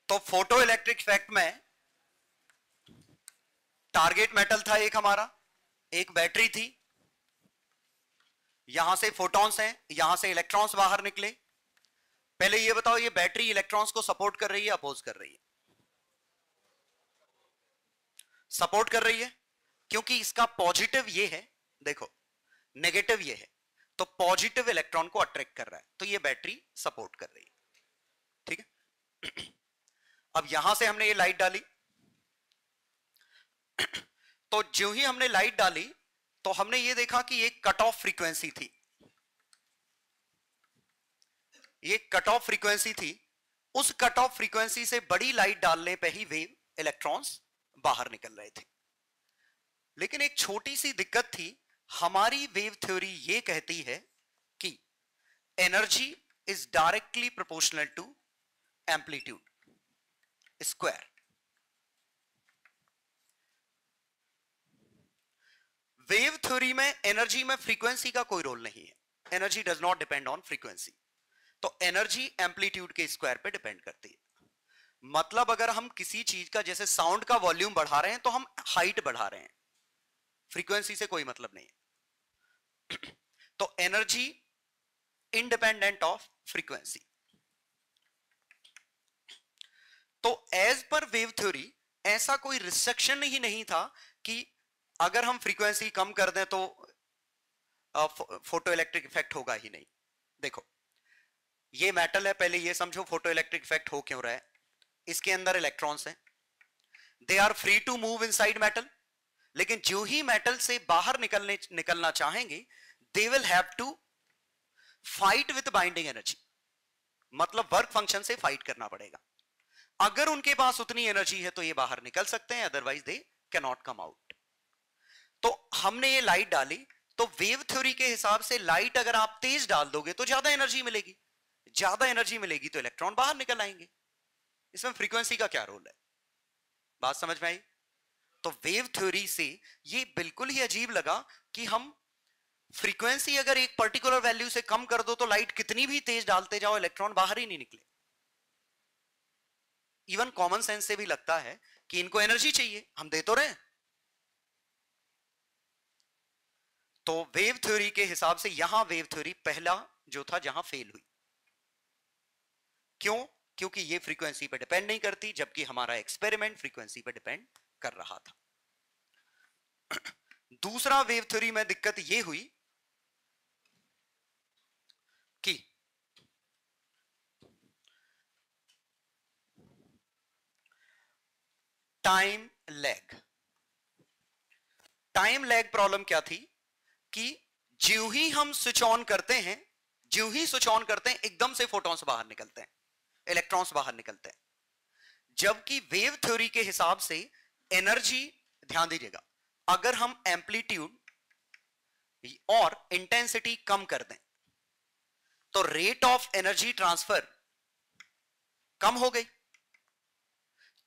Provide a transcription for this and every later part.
तो photo electric effect में target metal था एक हमारा, एक बैटरी थी, यहां से फोटॉन्स हैं, यहां से इलेक्ट्रॉन्स बाहर निकले। पहले ये बताओ, ये बैटरी इलेक्ट्रॉन्स को सपोर्ट कर रही है, अपोज कर रही है? सपोर्ट कर रही है, क्योंकि इसका पॉजिटिव ये है, देखो नेगेटिव ये है, तो पॉजिटिव इलेक्ट्रॉन को अट्रैक्ट कर रहा है, तो ये बैटरी सपोर्ट कर रही है। ठीक है। अब यहां से हमने ये लाइट डाली, तो जो ही हमने लाइट डाली तो हमने ये देखा कि एक कट ऑफ फ्रीक्वेंसी थी, ये कट ऑफ फ्रीक्वेंसी थी। उस कट ऑफ फ्रीक्वेंसी से बड़ी लाइट डालने पे ही वेव इलेक्ट्रॉन्स बाहर निकल रहे थे। लेकिन एक छोटी सी दिक्कत थी, हमारी वेव थ्योरी ये कहती है कि energy is directly proportional to amplitude square. Wave theory में एनर्जी में फ्रीक्वेंसी का कोई रोल नहीं है, energy does not depend on frequency, तो एनर्जी एम्पलीट्यूड के स्क्वायर पे डिपेंड करती है। मतलब अगर हम किसी चीज का, जैसे साउंड का वॉल्यूम बढ़ा रहे हैं तो हम हाइट बढ़ा रहे हैं, फ्रीक्वेंसी से कोई मतलब नहीं है। तो एनर्जी इंडिपेंडेंट ऑफ फ्रीक्वेंसी। तो एज पर वेव थ्योरी ऐसा कोई रिस्ट्रिक्शन ही नहीं था कि अगर हम फ्रीक्वेंसी कम कर दें तो फोटो इलेक्ट्रिक इफेक्ट होगा ही नहीं। देखो ये मेटल है, पहले ये समझो फोटो इलेक्ट्रिक इफेक्ट हो क्यों रहा है। इसके अंदर इलेक्ट्रॉन्स हैं, they are free to move inside metal, लेकिन जो ही मेटल से बाहर निकलना चाहेंगे they will have to fight with binding energy, मतलब वर्क फंक्शन से फाइट करना पड़ेगा। अगर उनके पास उतनी एनर्जी है तो ये बाहर निकल सकते हैं, otherwise they can not come out. तो हमने ये लाइट डाली, तो वेव थ्योरी के हिसाब से लाइट अगर आप तेज डाल दोगे तो ज्यादा एनर्जी मिलेगी, ज्यादा एनर्जी मिलेगी तो इलेक्ट्रॉन बाहर निकल आएंगे। इसमें फ्रीक्वेंसी का क्या रोल है, बात समझ में आई? तो वेव थ्योरी से ये बिल्कुल ही अजीब लगा कि हम फ्रीक्वेंसी अगर एक पर्टिकुलर वैल्यू से कम कर दो तो लाइट कितनी भी तेज डालते जाओ इलेक्ट्रॉन बाहर ही नहीं निकले। इवन कॉमन सेंस से भी लगता है कि इनको एनर्जी चाहिए, हम दे तो रहे हैं। तो वेव थ्योरी के हिसाब से यहां वेव थ्योरी पहला जो था जहां फेल हुई। क्यों? क्योंकि ये फ्रीक्वेंसी पे डिपेंड नहीं करती, जबकि हमारा एक्सपेरिमेंट फ्रीक्वेंसी पे डिपेंड कर रहा था। दूसरा वेव थ्योरी में दिक्कत ये हुई कि time lag. Time lag problem क्या थी कि ज्यों ही हम स्विच ऑन करते हैं, ज्यों ही स्विच ऑन करते हैं एकदम से फोटॉन्स बाहर निकलते हैं, इलेक्ट्रॉन्स बाहर निकलते हैं। जबकि वेव थ्योरी के हिसाब से एनर्जी, ध्यान दीजिएगा, अगर हम एम्पलीट्यूड और इंटेंसिटी कम कर दें तो रेट ऑफ एनर्जी ट्रांसफर कम हो गई।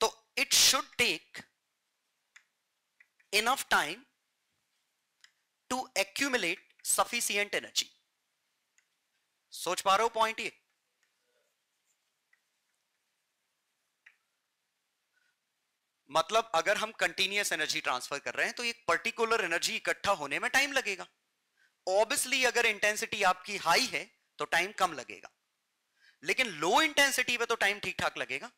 तो it should take enough time to accumulate sufficient energy. सोच पा रहे हो पॉइंट ये? मतलब अगर हम कंटिन्यूअस एनर्जी ट्रांसफर कर रहे हैं तो एक पर्टिकुलर एनर्जी इकट्ठा होने में टाइम लगेगा। ऑब्वियसली अगर इंटेंसिटी आपकी हाई है तो टाइम कम लगेगा, लेकिन लो इंटेंसिटी पे तो टाइम ठीक ठाक लगेगा।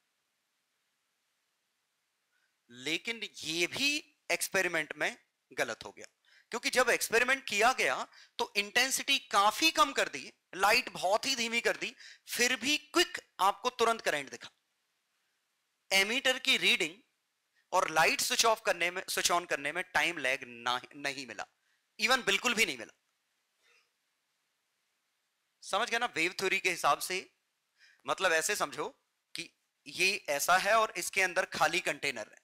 लेकिन ये भी एक्सपेरिमेंट में गलत हो गया, क्योंकि जब एक्सपेरिमेंट किया गया तो इंटेंसिटी काफी कम कर दी, लाइट बहुत ही धीमी कर दी, फिर भी क्विक आपको तुरंत करंट दिखा। एमीटर की रीडिंग और लाइट स्विच ऑफ करने में, स्विच ऑन करने में टाइम लैग नहीं मिला, इवन बिल्कुल भी नहीं मिला। समझ गया ना? वेव थ्योरी के हिसाब से मतलब ऐसे समझो कि ये ऐसा है और इसके अंदर खाली कंटेनर है,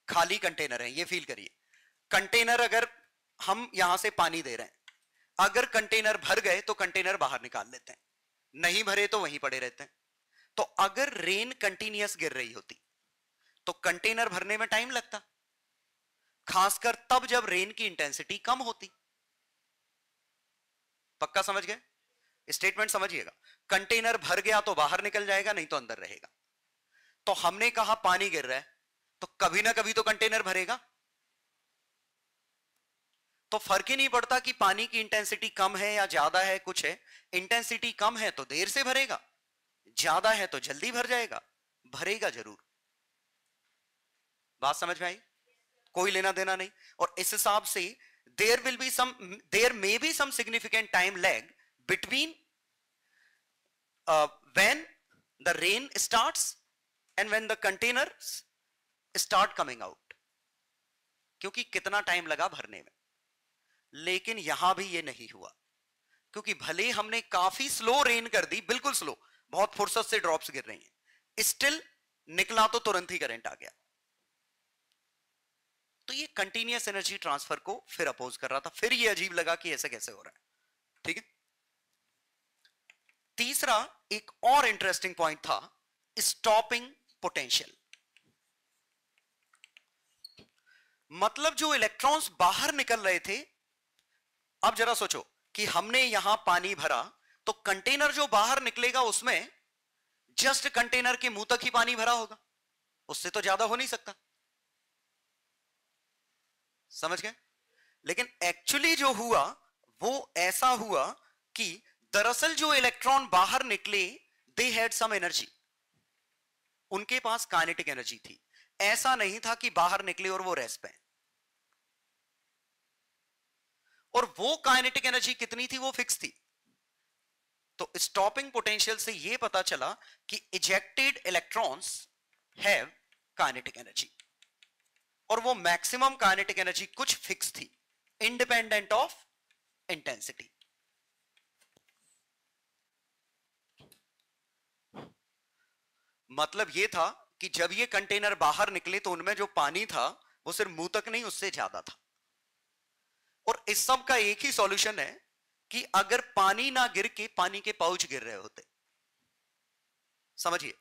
खाली कंटेनर है, ये फील करिए। कंटेनर अगर हम यहां से पानी दे रहे हैं, अगर कंटेनर भर गए तो कंटेनर बाहर निकाल लेते हैं, नहीं भरे तो वहीं पड़े रहते हैं। तो अगर रेन कंटिन्यूअस गिर रही होती तो कंटेनर भरने में टाइम लगता, खासकर तब जब रेन की इंटेंसिटी कम होती। पक्का समझ गए? स्टेटमेंट समझिएगा, कंटेनर भर गया तो बाहर निकल जाएगा, नहीं तो अंदर रहेगा। तो हमने कहा पानी गिर रहा है, तो कभी ना कभी तो कंटेनर भरेगा। तो फर्क ही नहीं पड़ता कि पानी की इंटेंसिटी कम है या ज्यादा है, कुछ है। इंटेंसिटी कम है तो देर से भरेगा, ज्यादा है तो जल्दी भर जाएगा, भरेगा जरूर। बात समझ में आई? कोई लेना देना नहीं। और इस हिसाब से there may be some significant time lag between when the rain starts and when the containers start coming out, क्योंकि कितना टाइम लगा भरने में। लेकिन यहां भी ये नहीं हुआ, क्योंकि भले हमने काफी स्लो रेन कर दी, बिल्कुल स्लो, बहुत फुर्सत से ड्रॉप्स गिर रही हैं, स्टिल निकला तो तुरंत ही करंट आ गया। तो ये कंटिन्यूअस एनर्जी ट्रांसफर को फिर अपोज कर रहा था। फिर ये अजीब लगा कि ऐसे कैसे हो रहा है। ठीक है। तीसरा एक और इंटरेस्टिंग पॉइंट था, स्टॉपिंग पोटेंशियल। मतलब जो इलेक्ट्रॉन्स बाहर निकल रहे थे, अब जरा सोचो कि हमने यहां पानी भरा, तो कंटेनर जो बाहर निकलेगा उसमें जस्ट कंटेनर के मुंह तक ही पानी भरा होगा, उससे तो ज्यादा हो नहीं सकता। समझ गए? लेकिन एक्चुअली जो हुआ वो ऐसा हुआ कि दरअसल जो इलेक्ट्रॉन बाहर निकले, दे हैड सम एनर्जी, उनके पास काइनेटिक एनर्जी थी। ऐसा नहीं था कि बाहर निकले और वो रेस्ट पे। और वो काइनेटिक एनर्जी कितनी थी? वो फिक्स थी। तो स्टॉपिंग पोटेंशियल से ये पता चला कि ejected electrons have kinetic energy, और वो मैक्सिमम काइनेटिक एनर्जी कुछ फिक्स थी, इंडिपेंडेंट ऑफ इंटेंसिटी। मतलब ये था कि जब ये कंटेनर बाहर निकले तो उनमें जो पानी था वो सिर्फ मुंह तक नहीं, उससे ज्यादा था। और इस सब का एक ही सॉल्यूशन है कि अगर पानी ना गिर के पानी के पाउच गिर रहे होते, समझिए,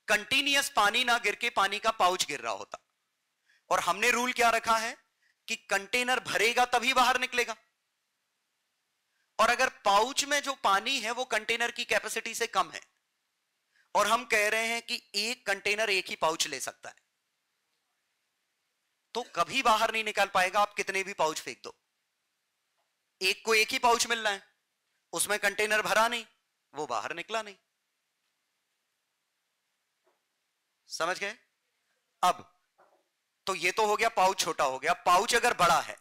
कंटिन्यूअस पानी ना गिर के पानी का पाउच गिर रहा होता, और हमने रूल क्या रखा है कि कंटेनर भरेगा तभी बाहर निकलेगा, और अगर पाउच में जो पानी है वो कंटेनर की कैपेसिटी से कम है, और हम कह रहे हैं कि एक कंटेनर एक ही पाउच ले सकता है, तो कभी बाहर नहीं निकाल पाएगा। आप कितने भी पाउच फेंक दो, एक को एक ही पाउच मिल रहा है, उसमें कंटेनर भरा नहीं, वो बाहर निकला नहीं। समझ गए? अब तो ये तो हो गया पाउच छोटा हो गया। पाउच अगर बड़ा है,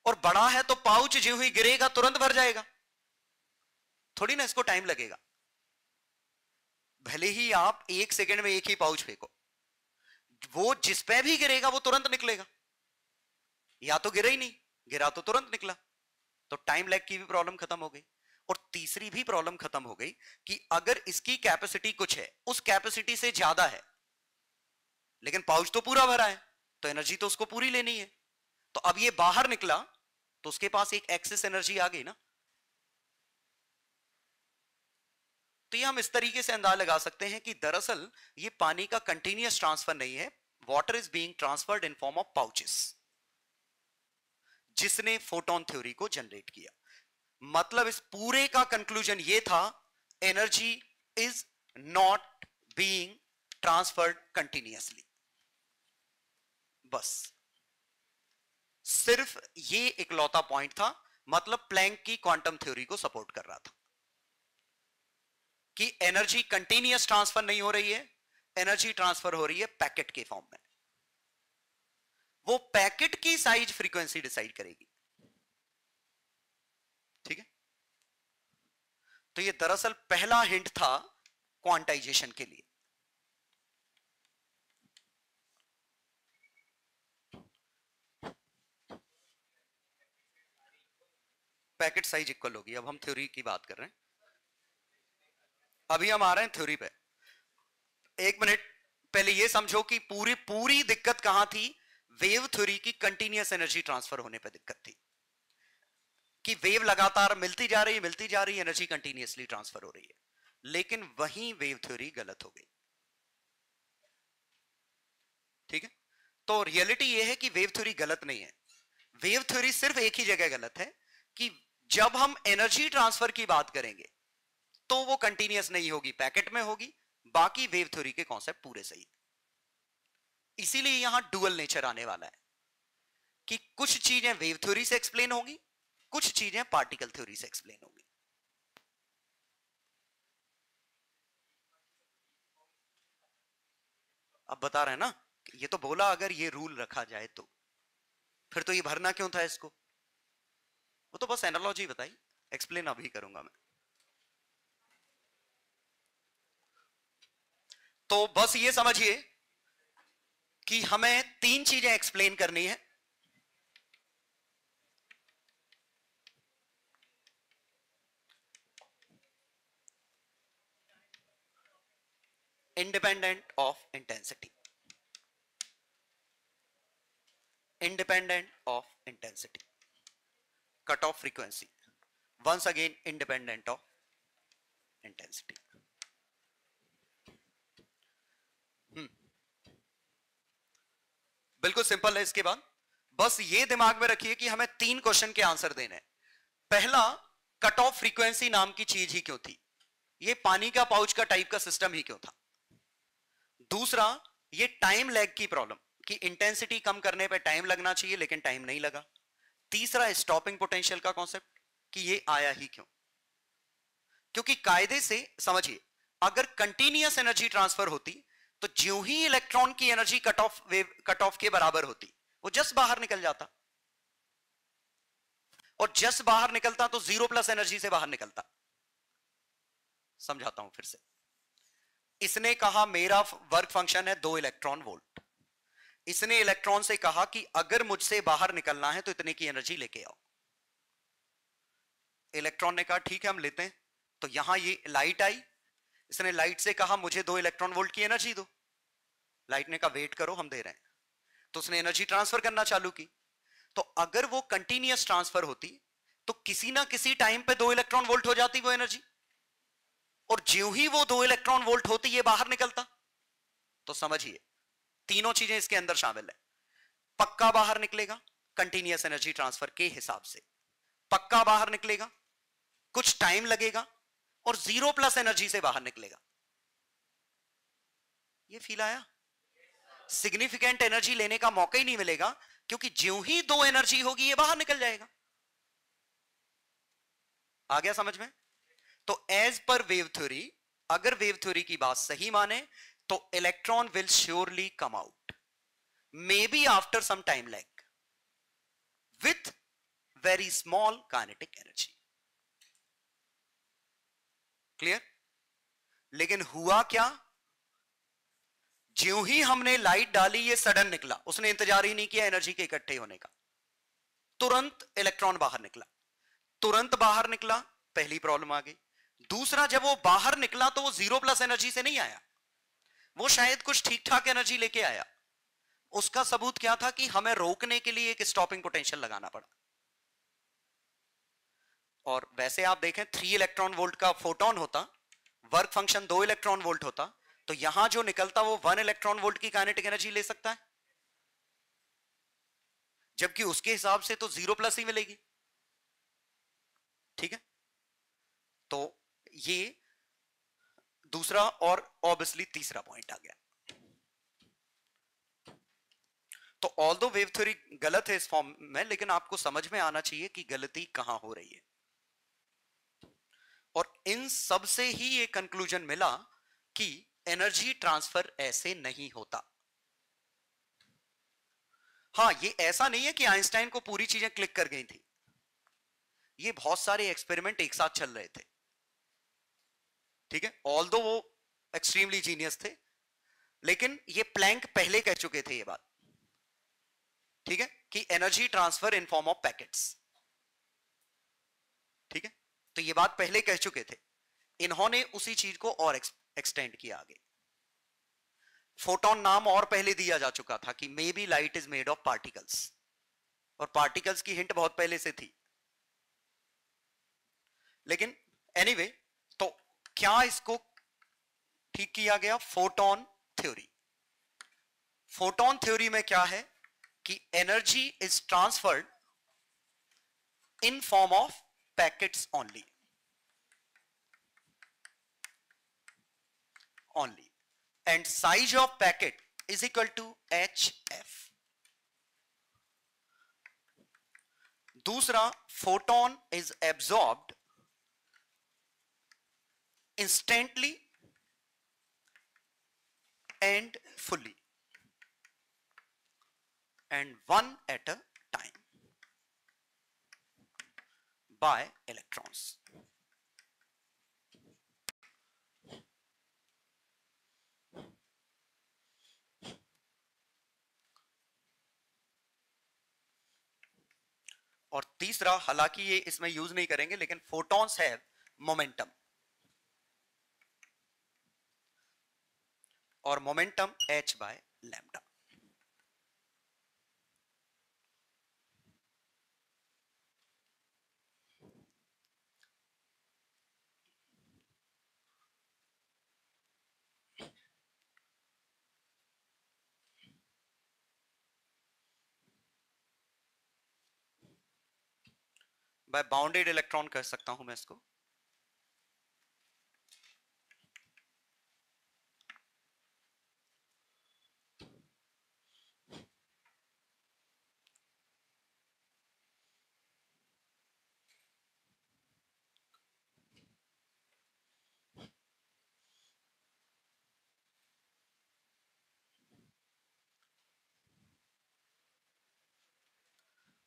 और बड़ा है तो पाउच जो ही गिरेगा तुरंत भर जाएगा, थोड़ी ना इसको टाइम लगेगा। भले ही आप एक सेकंड में एक ही पाउच फेंको, वो जिस पे भी गिरेगा वो तुरंत निकलेगा। या तो गिरा ही नहीं, गिरा तो तुरंत निकला। तो टाइम लैग की भी प्रॉब्लम खत्म हो गई। और तीसरी भी प्रॉब्लम खत्म हो गई कि अगर इसकी कैपेसिटी कुछ है, उस कैपेसिटी से ज्यादा है, लेकिन पाउच तो पूरा भरा है, तो एनर्जी तो उसको पूरी लेनी है। तो अब ये बाहर निकला तो उसके पास एक एक्सेस एनर्जी आ गई ना। तो ये हम इस तरीके से अंदाजा लगा सकते हैं कि दरअसल ये पानी का कंटिन्यूअस ट्रांसफर नहीं है, water is being transferred in form of pouches, जिसने फोटोन थ्योरी को जनरेट किया। मतलब इस पूरे का कंक्लूजन ये था, energy is not being transferred continuously. बस सिर्फ ये इकलौता पॉइंट था, मतलब प्लैंक की क्वांटम थ्योरी को सपोर्ट कर रहा था कि एनर्जी कंटिन्यूअस ट्रांसफर नहीं हो रही है, एनर्जी ट्रांसफर हो रही है पैकेट के फॉर्म में। वो पैकेट की साइज फ्रीक्वेंसी डिसाइड करेगी। ठीक है। तो ये दरअसल पहला हिंट था क्वांटाइजेशन के लिए। पैकेट साइज इक्वल होगी। अब हम थ्योरी की बात कर रहे हैं, अभी हम आ रहे हैं थ्योरी पे। एक मिनट पहले ये समझो कि पूरी दिक्कत कहां थी। वेव थ्योरी की कंटिन्यूअस एनर्जी ट्रांसफर होने पे दिक्कत थी कि वेव लगातार मिलती जा रही एनर्जी कंटिन्यूअसली ट्रांसफर हो रही है। लेकिन वहीं वेव थ्योरी गलत हो गई। ठीक है। तो रियलिटी यह है कि वेव थ्योरी गलत नहीं है। वेव थ्योरी सिर्फ एक ही जगह गलत है कि जब हम एनर्जी ट्रांसफर की बात करेंगे तो वो कंटिन्यूअस नहीं होगी, पैकेट में होगी। बाकी वेव थ्योरी के कॉन्सेप्ट पूरे सही। इसीलिए यहां डुअल नेचर आने वाला है कि कुछ चीजें वेव थ्योरी से एक्सप्लेन होंगी, कुछ चीजें पार्टिकल थ्योरी से एक्सप्लेन होंगी। अब बता रहे हैं ना, ये तो बोला अगर ये रूल रखा जाए तो फिर तो ये भरना क्यों था इसको, वो तो बस एनालॉजी बताई, एक्सप्लेन अभी करूंगा मैं। तो बस ये समझिए कि हमें तीन चीजें एक्सप्लेन करनी है। Independent of intensity, independent of intensity, cutoff frequency, once again independent of intensity. बिल्कुल सिंपल है। इसके बाद बस ये दिमाग में रखिए कि हमें तीन क्वेश्चन के आंसर देने हैं। पहला, कट ऑफ फ्रीक्वेंसी नाम की चीज ही क्यों थी, ये पानी का पाउच का टाइप का सिस्टम ही क्यों था। दूसरा, ये टाइम लैग की प्रॉब्लम कि इंटेंसिटी कम करने पे टाइम लगना चाहिए लेकिन टाइम नहीं लगा। तीसरा, स्टॉपिंग पोटेंशियल का कॉन्सेप्ट कि ये आया ही क्यों। क्योंकि कायदे से समझिए, अगर कंटीन्यूअस एनर्जी ट्रांसफर होती तो ज्यों ही इलेक्ट्रॉन की एनर्जी कट ऑफ के बराबर होती, वो जस्ट बाहर निकल जाता, और जस्ट बाहर निकलता तो 0+ एनर्जी से बाहर निकलता। समझाता हूं फिर से। इसने कहा मेरा वर्क फंक्शन है 2 इलेक्ट्रॉन वोल्ट। इसने इलेक्ट्रॉन से कहा कि अगर मुझसे बाहर निकलना है तो इतने की एनर्जी लेके आओ। इलेक्ट्रॉन ने कहा ठीक है हम लेते हैं। तो यहां ये लाइट आई, इसने लाइट से कहा मुझे 2 इलेक्ट्रॉन वोल्ट की एनर्जी दो। लाइट ने कहा वेट करो हम दे रहे हैं। तो उसने एनर्जी ट्रांसफर करना चालू की। तो अगर वो कंटीन्यूअस ट्रांसफर होती तो किसी ना किसी टाइम पे 2 इलेक्ट्रॉन वोल्ट हो जाती वो एनर्जी, और ज्यों ही वो 2 इलेक्ट्रॉन वोल्ट होती ये बाहर निकलता। तो समझिए तीनों चीजें इसके अंदर शामिल है। पक्का बाहर निकलेगा कंटीन्यूअस एनर्जी ट्रांसफर के हिसाब से, पक्का बाहर निकलेगा, कुछ टाइम लगेगा, और 0+ एनर्जी से बाहर निकलेगा। ये फील आया? सिग्निफिकेंट एनर्जी लेने का मौका ही नहीं मिलेगा, क्योंकि ज्यों ही 2 एनर्जी होगी ये बाहर निकल जाएगा। आ गया समझ में? तो एज पर वेव थ्योरी, अगर वेव थ्योरी की बात सही माने तो electron will surely come out, may be after some time lag, with very small kinetic energy. Clear? लेकिन हुआ क्या, ज्यों ही हमने लाइट डाली ये सडन निकला, उसने इंतजार ही नहीं किया एनर्जी के इकट्ठे होने का, तुरंत इलेक्ट्रॉन बाहर निकला। तुरंत बाहर निकला, पहली प्रॉब्लम आ गई। दूसरा, जब वो बाहर निकला तो वो 0+ एनर्जी से नहीं आया, वो शायद कुछ ठीक ठाक एनर्जी लेके आया। उसका सबूत क्या था कि हमें रोकने के लिए एक स्टॉपिंग पोटेंशियल लगाना पड़ा। और वैसे आप देखें 3 इलेक्ट्रॉन वोल्ट का फोटोन होता, वर्क फंक्शन 2 इलेक्ट्रॉन वोल्ट होता, तो यहां जो निकलता वो 1 इलेक्ट्रॉन वोल्ट की काइनेटिक एनर्जी ले सकता है, जबकि उसके हिसाब से तो 0+ ही मिलेगी। ठीक है? तो ये दूसरा और ऑब्वियसली तीसरा पॉइंट आ गया। तो ऑल्दो वेव थ्योरी गलत है इस फॉर्म में, लेकिन आपको समझ में आना चाहिए कि गलती कहां हो रही है। और इन सब से ही ये कंक्लूजन मिला कि एनर्जी ट्रांसफर ऐसे नहीं होता। हां, ये ऐसा नहीं है कि आइंस्टाइन को पूरी चीजें क्लिक कर गई थी, ये बहुत सारे एक्सपेरिमेंट एक साथ चल रहे थे। ठीक है? ऑल्दो वो एक्सट्रीमली जीनियस थे, लेकिन ये प्लैंक पहले कह चुके थे ये बात। ठीक है? कि energy transfer in form of packets. ठीक है? तो ये बात पहले कह चुके थे, इन्होंने उसी चीज को और एक्सटेंड किया आगे। फोटोन नाम और पहले दिया जा चुका था कि may be light is made of particles, और पार्टिकल्स की हिंट बहुत पहले से थी। लेकिन एनीवे, तो क्या इसको ठीक किया गया? Photon theory. फोटोन थ्योरी में क्या है कि energy is transferred in form of packets only, and size of packet is equal to HF। दूसरा, photon is absorbed instantly and fully and one at a time by electrons. और तीसरा, हालांकि ये इसमें यूज नहीं करेंगे, लेकिन फोटॉन्स हैव मोमेंटम, और momentum h by lambda. By bounded electron कह सकता हूं मैं इसको।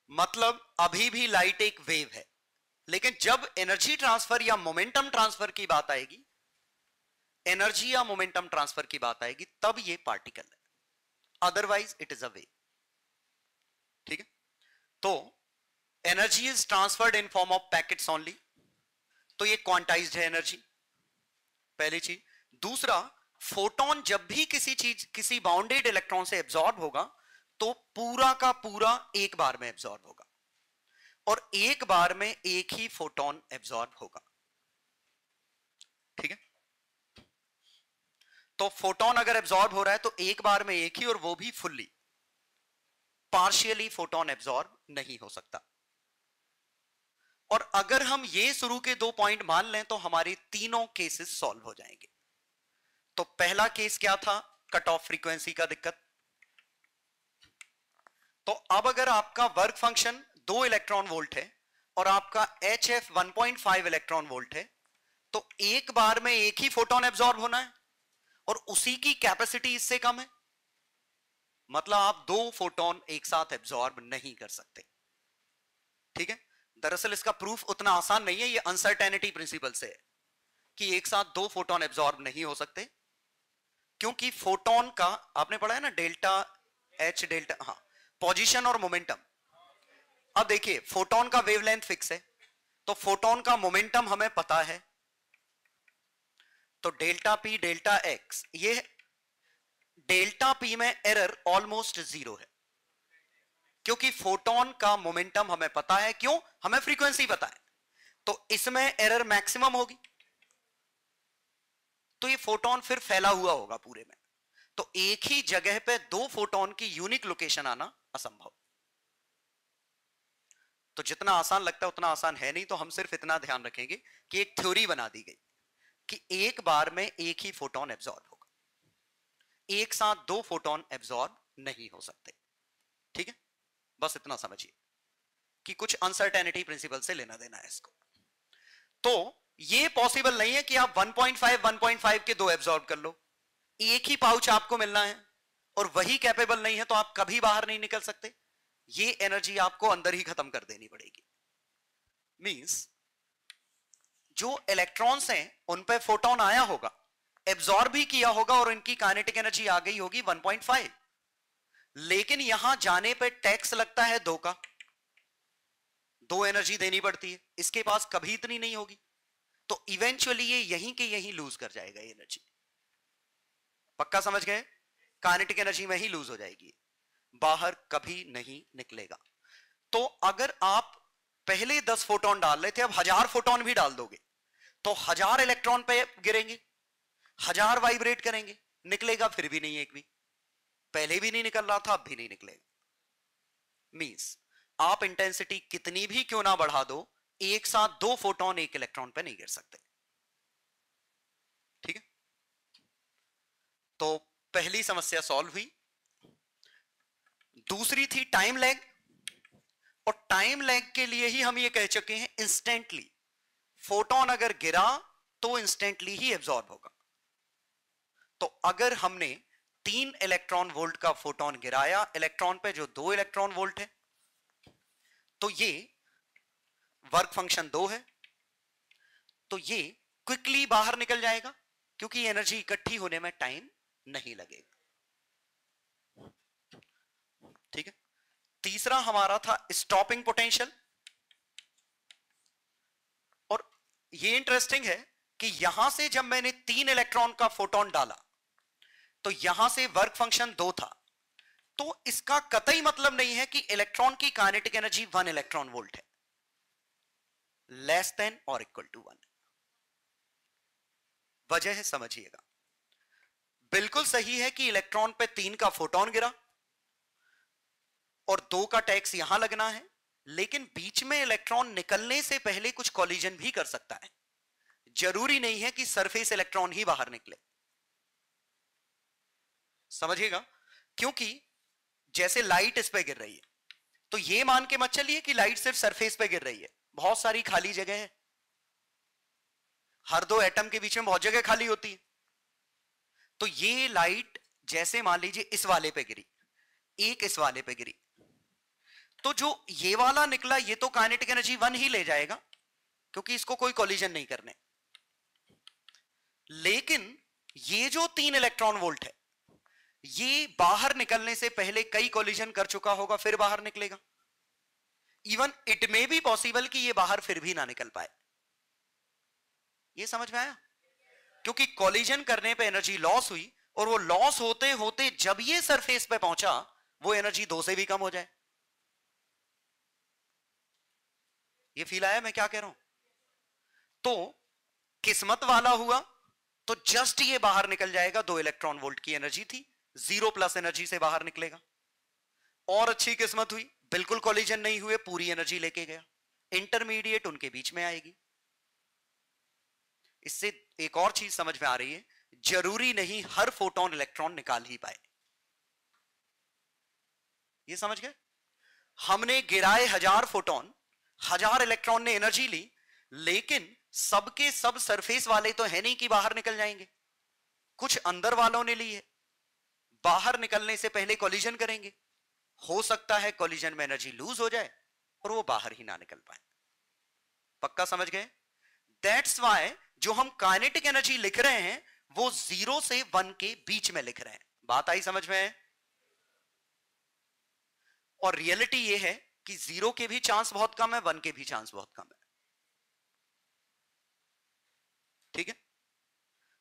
मतलब अभी भी लाइट एक वेव है, लेकिन जब एनर्जी ट्रांसफर या मोमेंटम ट्रांसफर की बात आएगी, एनर्जी या मोमेंटम ट्रांसफर की बात आएगी, तब ये पार्टिकल है, otherwise it is a wave. ठीक है, तो energy is transferred in form of packets only, तो ये क्वांटाइज्ड है एनर्जी, पहली चीज। दूसरा, फोटोन जब भी किसी चीज, किसी बाउंडेड इलेक्ट्रॉन से एब्जॉर्ब होगा, तो पूरा का पूरा एक बार में एब्जॉर्ब होगा, और एक बार में एक ही फोटोन एब्जॉर्ब होगा। ठीक है, तो फोटोन अगर एब्जॉर्ब हो रहा है तो एक बार में एक ही, और वो भी फुल्ली। पार्शियली फोटोन एब्जॉर्ब नहीं हो सकता। और अगर हम ये शुरू के 2 पॉइंट मान लें तो हमारे तीनों केसेस सॉल्व हो जाएंगे। तो पहला केस क्या था? कट ऑफ फ्रीक्वेंसी का दिक्कत। तो अब अगर आपका वर्क फंक्शन 2 इलेक्ट्रॉन वोल्ट है और आपका HF 1.5 इलेक्ट्रॉन वोल्ट है, तो एक बार में एक ही फोटोन एब्जॉर्ब होना है, और उसी की कैपेसिटी इससे कम है, मतलब आप 2 फोटोन एक साथ एब्जॉर्ब नहीं कर सकते। ठीक है, दरअसल इसका प्रूफ उतना आसान नहीं है, ये अनसर्टेनिटी प्रिंसिपल से है कि एक साथ 2 फोटोन एब्जॉर्ब नहीं हो सकते, क्योंकि फोटोन का आपने पढ़ा है ना, डेल्टा H डेल्टा, हाँ, पोजीशन और मोमेंटम। अब देखिए, फोटोन का वेवलेंथ फिक्स है, तो फोटोन का मोमेंटम हमें पता है, तो डेल्टा P डेल्टा X, ये डेल्टा P में एरर ऑलमोस्ट 0 है, क्योंकि फोटोन का मोमेंटम हमें पता है। क्यों? हमें फ्रीक्वेंसी पता है, तो इसमें एरर मैक्सिमम होगी, तो ये फोटोन फिर फैला हुआ होगा पूरे में, तो एक ही जगह पे 2 फोटोन की यूनिक लोकेशन आना असंभव। तो जितना आसान लगता है उतना आसान है नहीं, तो हम सिर्फ इतना ध्यान रखेंगे कि एक थ्योरी बना दी गई कि एक बार में एक ही फोटोन एब्जॉर्ब होगा, एक साथ 2 फोटोन एब्जॉर्ब नहीं हो सकते। ठीक है, बस इतना समझिए कि कुछ अनसर्टेनिटी प्रिंसिपल से लेना देना है इसको। तो ये पॉसिबल नहीं है कि आप 1.5 के 2 एब्जॉर्ब कर लो, एक ही पाउच आपको मिलना है, और वही कैपेबल नहीं है तो आप कभी बाहर नहीं निकल सकते, ये एनर्जी आपको अंदर ही खत्म कर देनी पड़ेगी। मींस जो इलेक्ट्रॉन्स हैं उन पे फोटोन आया होगा, एब्जॉर्ब भी किया होगा, और इनकी काइनेटिक एनर्जी आ गई होगी 1.5, लेकिन यहां जाने पे टैक्स लगता है 2 का, 2 एनर्जी देनी पड़ती है, इसके पास कभी इतनी नहीं होगी, तो इवेंचुअली ये यहीं के यहीं लूज कर जाएगा ये एनर्जी। पक्का समझ गए? काइनेटिक एनर्जी में ही लूज हो जाएगी, बाहर कभी नहीं निकलेगा। तो अगर आप पहले 10 फोटोन डाल रहे थे, अब 1000 फोटोन भी डाल दोगे, तो 1000 इलेक्ट्रॉन पे गिरेंगे, 1000 वाइब्रेट करेंगे, निकलेगा फिर भी नहीं एक भी, पहले भी नहीं निकल रहा था, अब भी नहीं निकलेगा। मींस आप इंटेंसिटी कितनी भी क्यों ना बढ़ा दो, एक साथ 2 फोटोन एक इलेक्ट्रॉन पे नहीं गिर सकते। ठीक है, तो पहली समस्या सॉल्व हुई। दूसरी थी टाइम लैग, और टाइम लैग के लिए ही हम ये कह चुके हैं इंस्टेंटली फोटोन अगर गिरा तो इंस्टेंटली ही एब्जॉर्ब होगा। तो अगर हमने 3 इलेक्ट्रॉन वोल्ट का फोटोन गिराया इलेक्ट्रॉन पे जो 2 इलेक्ट्रॉन वोल्ट है, तो ये वर्क फंक्शन 2 है, तो ये क्विकली बाहर निकल जाएगा क्योंकि एनर्जी इकट्ठी होने में टाइम नहीं लगेगा। ठीक है। तीसरा हमारा था स्टॉपिंग पोटेंशियल, और ये इंटरेस्टिंग है कि यहां से जब मैंने 3 इलेक्ट्रॉन का फोटोन डाला तो यहां से वर्क फंक्शन 2 था, तो इसका कतई मतलब नहीं है कि इलेक्ट्रॉन की काइनेटिक एनर्जी 1 इलेक्ट्रॉन वोल्ट है, लेस देन और इक्वल टू 1। वजह है समझिएगा, बिल्कुल सही है कि इलेक्ट्रॉन पे 3 का फोटोन गिरा और 2 का टैक्स यहां लगना है, लेकिन बीच में इलेक्ट्रॉन निकलने से पहले कुछ कॉलिजन भी कर सकता है। जरूरी नहीं है कि सरफेस इलेक्ट्रॉन ही बाहर निकले, समझिएगा, क्योंकि जैसे लाइट इस पे गिर रही है तो ये मान के मत चलिए कि लाइट सिर्फ सरफेस पे गिर रही है, बहुत सारी खाली जगह है, हर 2 एटम के बीच में बहुत जगह खाली होती है। तो ये लाइट जैसे मान लीजिए इस वाले पे गिरी, एक इस वाले पे गिरी, तो जो ये वाला निकला ये तो काइनेटिक एनर्जी 1 ही ले जाएगा क्योंकि इसको कोई कोलिजन नहीं करने, लेकिन ये जो 3 इलेक्ट्रॉन वोल्ट है ये बाहर निकलने से पहले कई कोलिजन कर चुका होगा, फिर बाहर निकलेगा। Even it may be possible कि ये बाहर फिर भी ना निकल पाए। ये समझ में आया? क्योंकि कोलिजन करने पे एनर्जी लॉस हुई, और वो लॉस होते होते जब ये सरफेस पे पहुंचा वो एनर्जी 2 से भी कम हो जाए। ये फील आया मैं क्या कह रहा हूं? तो किस्मत वाला हुआ तो जस्ट ये बाहर निकल जाएगा, 2 इलेक्ट्रॉन वोल्ट की एनर्जी थी, 0 प्लस एनर्जी से बाहर निकलेगा। और अच्छी किस्मत हुई बिल्कुल कोलिजन नहीं हुए, पूरी एनर्जी लेके गया, इंटरमीडिएट उनके बीच में आएगी। इससे एक और चीज समझ में आ रही है, जरूरी नहीं हर फोटोन इलेक्ट्रॉन निकाल ही पाए। ये समझ गए? हमने गिराए 1000 फोटोन, 1000 इलेक्ट्रॉन ने एनर्जी ली, लेकिन सबके सब सरफेस वाले तो है नहीं कि बाहर निकल जाएंगे, कुछ अंदर वालों ने ली है, बाहर निकलने से पहले कोलिजन करेंगे, हो सकता है कोलिजन में एनर्जी लूज हो जाए और वो बाहर ही ना निकल पाए। पक्का समझ गए? दैट्स वाई जो हम काइनेटिक एनर्जी लिख रहे हैं वो 0 से 1 के बीच में लिख रहे हैं। बात आई समझ में? और रियलिटी ये है कि 0 के भी चांस बहुत कम है, 1 के भी चांस बहुत कम है। ठीक है?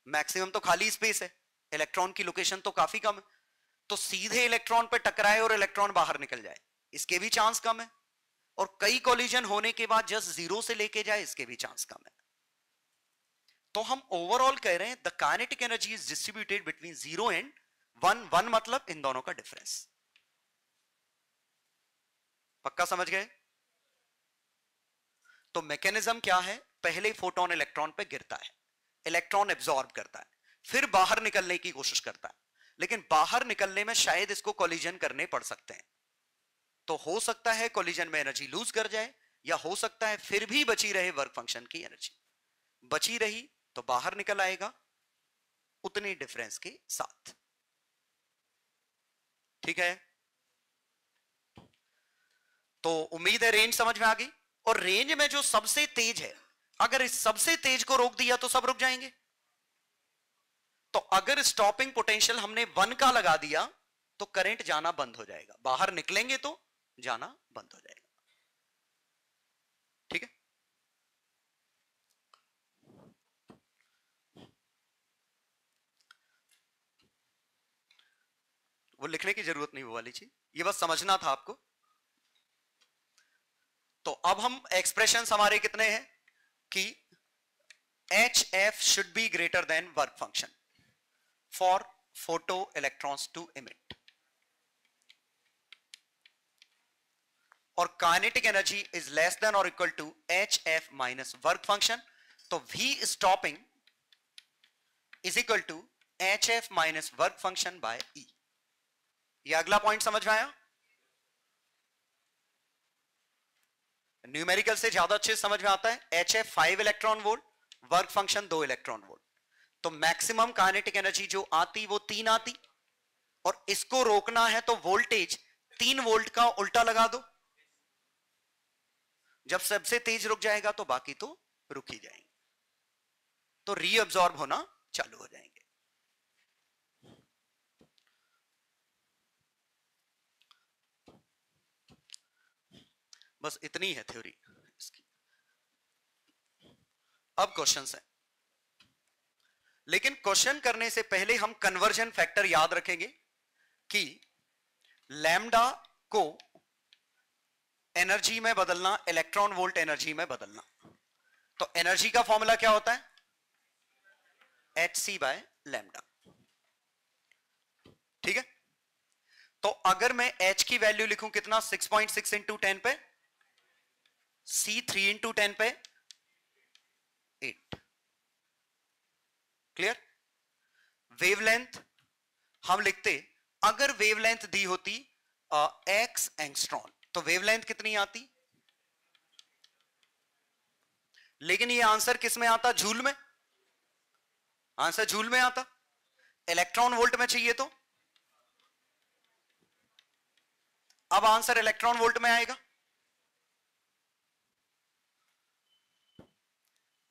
मैक्सिमम तो खाली स्पेस है, इलेक्ट्रॉन की लोकेशन तो काफी कम है, तो सीधे इलेक्ट्रॉन पे टकराए और इलेक्ट्रॉन बाहर निकल जाए इसके भी चांस कम है, और कई कोलिजन होने के बाद जस्ट 0 से लेके जाए इसके भी चांस कम है। तो हम ओवरऑल कह रहे हैं the kinetic energy is distributed between 0 and 1। 1 मतलब इन दोनों का डिफरेंस। पक्का समझ गए? तो मैकेनिज्म क्या है? पहले फोटोन इलेक्ट्रॉन पे गिरता है, इलेक्ट्रॉन एब्जॉर्ब करता है, फिर बाहर निकलने की कोशिश करता है, लेकिन बाहर निकलने में शायद इसको कोलिजन करने पड़ सकते हैं, तो हो सकता है कोलिजन में एनर्जी लूज कर जाए, या हो सकता है फिर भी बची रहे वर्क फंक्शन की एनर्जी। बची रही तो बाहर निकल आएगा उतने डिफरेंस के साथ। ठीक है? तो उम्मीद है रेंज समझ में आ गई। और रेंज में जो सबसे तेज है, अगर इस सबसे तेज को रोक दिया तो सब रुक जाएंगे। तो अगर स्टॉपिंग पोटेंशियल हमने 1 का लगा दिया तो करंट जाना बंद हो जाएगा, बाहर निकलेंगे तो जाना बंद हो जाएगा। ठीक है? वो लिखने की जरूरत नहीं, वो वाली चीज, ये बस समझना था आपको। तो अब हम एक्सप्रेशंस हमारे कितने हैं कि HF should be greater than work function for photoelectrons to emit, और kinetic energy is less than और equal to HF minus work function. तो V stopping is equal to H F minus work function by E. ये अगला point समझ में आया? Numerical से ज्यादा अच्छे समझ में आता है। H F 5 electron volt, work function 2 electron volt, तो मैक्सिमम काइनेटिक एनर्जी जो आती वो 3 आती, और इसको रोकना है तो वोल्टेज 3 वोल्ट का उल्टा लगा दो। जब सबसे तेज रुक जाएगा तो बाकी तो रुक ही जाएंगे, तो रीअब्सॉर्ब होना चालू हो जाएंगे। बस इतनी है थ्योरी इसकी। अब क्वेश्चंस हैं, लेकिन क्वेश्चन करने से पहले हम कन्वर्जन फैक्टर याद रखेंगे कि लैम्डा को एनर्जी में बदलना, इलेक्ट्रॉन वोल्ट एनर्जी में बदलना, तो एनर्जी का फॉर्मूला क्या होता है? H C by lambda. ठीक है, तो अगर मैं H की वैल्यू लिखूं कितना, 6.6 इंटू 10 पे, C 3 इंटू 10 पे 8। क्लियर? वेवलेंथ हम लिखते, अगर वेवलेंथ दी होती x एंगस्ट्रॉन तो वेवलेंथ कितनी आती? लेकिन ये आंसर किस में आता? जूल में। आंसर जूल में आता। इलेक्ट्रॉन वोल्ट में चाहिए तो अब आंसर इलेक्ट्रॉन वोल्ट में आएगा।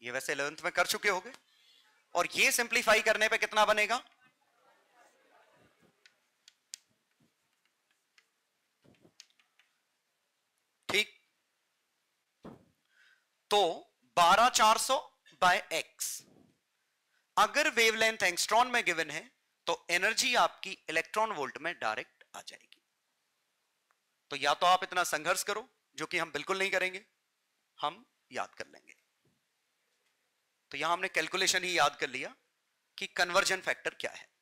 ये वैसे 11th में कर चुके होगे, और ये सिंपलीफाई करने पे कितना बनेगा? ठीक, तो 12400 बाय x। अगर वेवलेंथ एंगस्ट्रॉन में गिवन है तो एनर्जी आपकी इलेक्ट्रॉन वोल्ट में डायरेक्ट आ जाएगी। तो या तो आप इतना संघर्ष करो, जो कि हम बिल्कुल नहीं करेंगे, हम याद कर लेंगे। तो यहां हमने कैलकुलेशन ही याद कर लिया कि कन्वर्जन फैक्टर क्या है।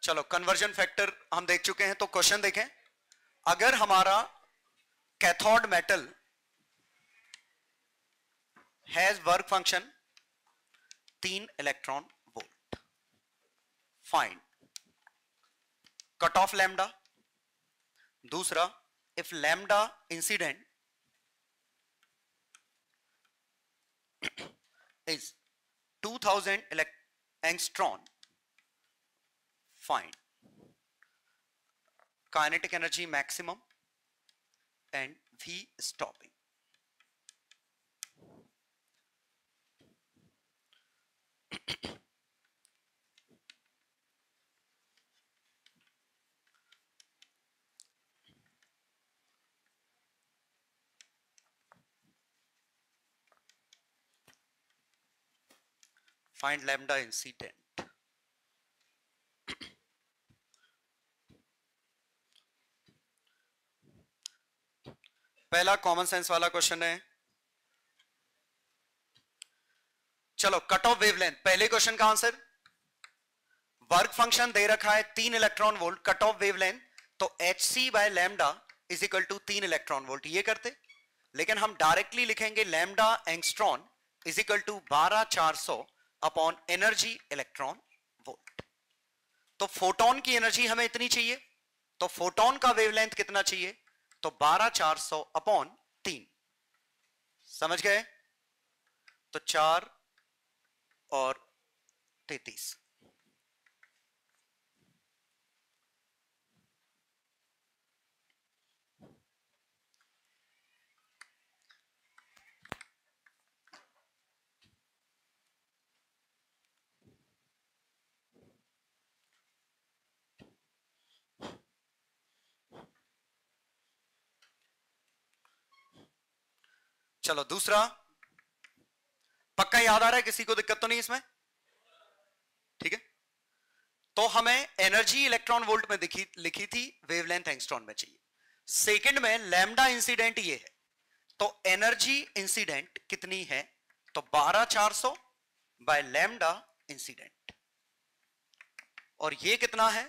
चलो कन्वर्जन फैक्टर हम देख चुके हैं, तो क्वेश्चन देखें। अगर हमारा cathode metal has work function 3 electron volt, find cut off lambda. दूसरा, if lambda incident is 2000 angstrom, find kinetic energy maximum and V stopping. Find lambda incident. पहला कॉमन सेंस वाला क्वेश्चन है। चलो कट ऑफ वेवलेंथ, पहले question का answer, work function दे रखा है 3 electron volt, cut off wavelength, तो H C by lambda is equal to 3 electron volt, ये करते। लेकिन हम डायरेक्टली लिखेंगे lambda angstrom is equal to 12400 upon energy electron volt. तो फोटोन की एनर्जी हमें इतनी चाहिए, तो फोटोन का वेवलेंथ कितना चाहिए? तो 12400 अपॉन 3, समझ गए? तो 4 और 33। चलो दूसरा, पक्का याद आ रहा है? किसी को दिक्कत तो नहीं इसमें? ठीक है, तो हमें एनर्जी इलेक्ट्रॉन वोल्ट में लिखी थी, वेवलेंथ एंगस्ट्रॉन में चाहिए। सेकंड में लैम्डा इंसिडेंट ये है, तो एनर्जी इंसिडेंट कितनी है? तो 12400 बाय लैम्डा इंसिडेंट, और ये कितना है?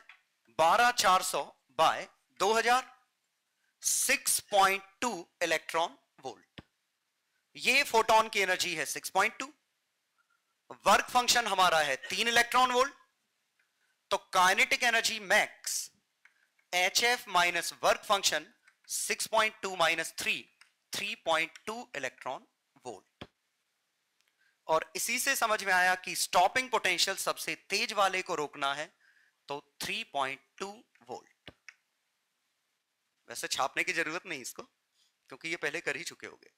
12400 बाय 2000, 6.2 इलेक्ट्रॉन वोल्ट। ये फोटोन की एनर्जी है 6.2, वर्क फंक्शन हमारा है 3 इलेक्ट्रॉन वोल्ट, तो kinetic energy max HF minus work function 6.2 minus 3.2 electron volt. और इसी से समझ में आया कि स्टॉपिंग पोटेंशियल सबसे तेज वाले को रोकना है, तो 3.2 वोल्ट। वैसे छापने की जरूरत नहीं इसको, क्योंकि ये पहले कर ही चुके होंगे।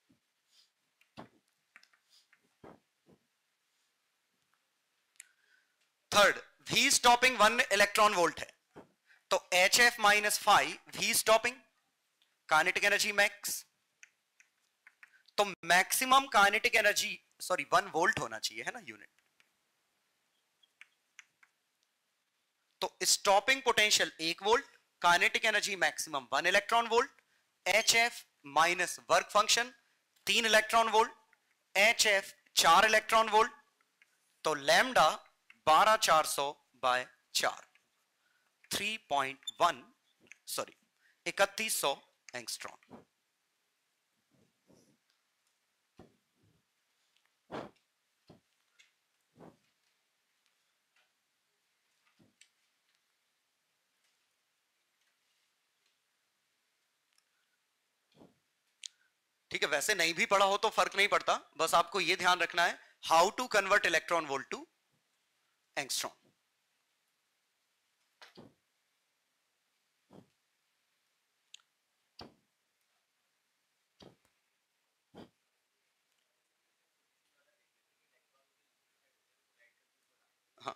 Third, V stopping 1 electron volt है, तो HF minus 5 V stopping, kinetic energy max, तो मैक्सिमम काइनेटिक एनर्जी 1 वोल्ट होना चाहिए, है ना यूनिट। तो stopping potential 1 volt, kinetic energy maximum 1 electron volt, HF minus work function 3 electron volt, HF 4 electron volt, तो lambda 12400 bye 4, 3100 angstrom. ठीक है, वैसे नहीं भी पढ़ा हो तो फर्क नहीं पड़ता, बस आपको यह ध्यान रखना है how to convert electron volt to angstrom. हाँ,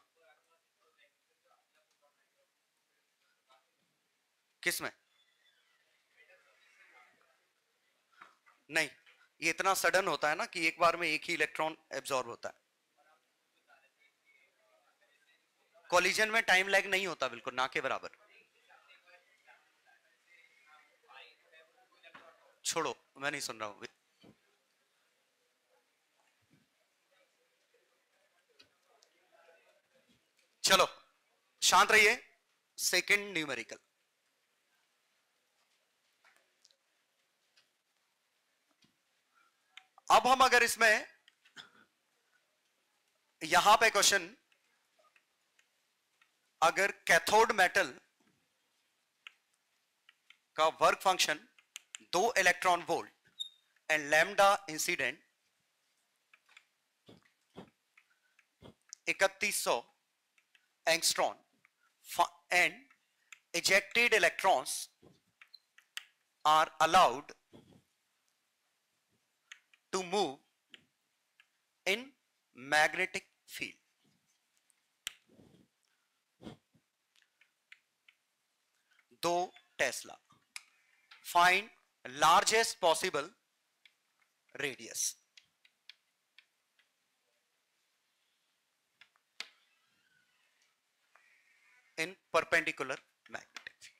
किसमें? नहीं, ये इतना सडन होता है ना कि एक बार में एक ही इलेक्ट्रॉन एब्जॉर्ब होता है। कोलिजन में टाइम लैग नहीं होता, बिल्कुल ना के बराबर। छोड़ो, मैं नहीं सुन रहा हूं। चलो शांत रहिए। सेकंड न्यूमेरिकल, अब हम अगर इसमें यहां पे क्वेश्चन, अगर कैथोड मेटल का work function 2 electron volt and lambda incident 3100 angstrom and ejected electrons are allowed to move in magnetic field. 2 Tesla, find largest possible radius. In perpendicular magnetic field.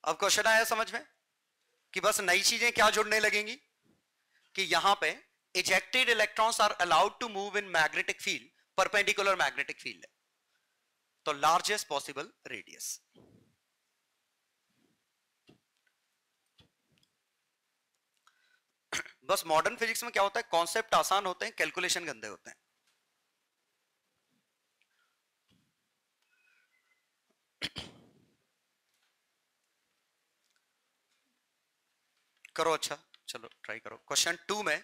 अब question आया समझ में कि बस नई चीजें क्या जुड़ने लगेंगी कि यहां पे ejected electrons are allowed to move in magnetic field, perpendicular magnetic field है, तो लार्जेस्ट पॉसिबल रेडियस। बस मॉडर्न फिजिक्स में क्या होता है, कॉन्सेप्ट आसान होते हैं, कैलकुलेशन गंदे होते हैं। करो, अच्छा चलो ट्राई करो। क्वेश्चन 2 में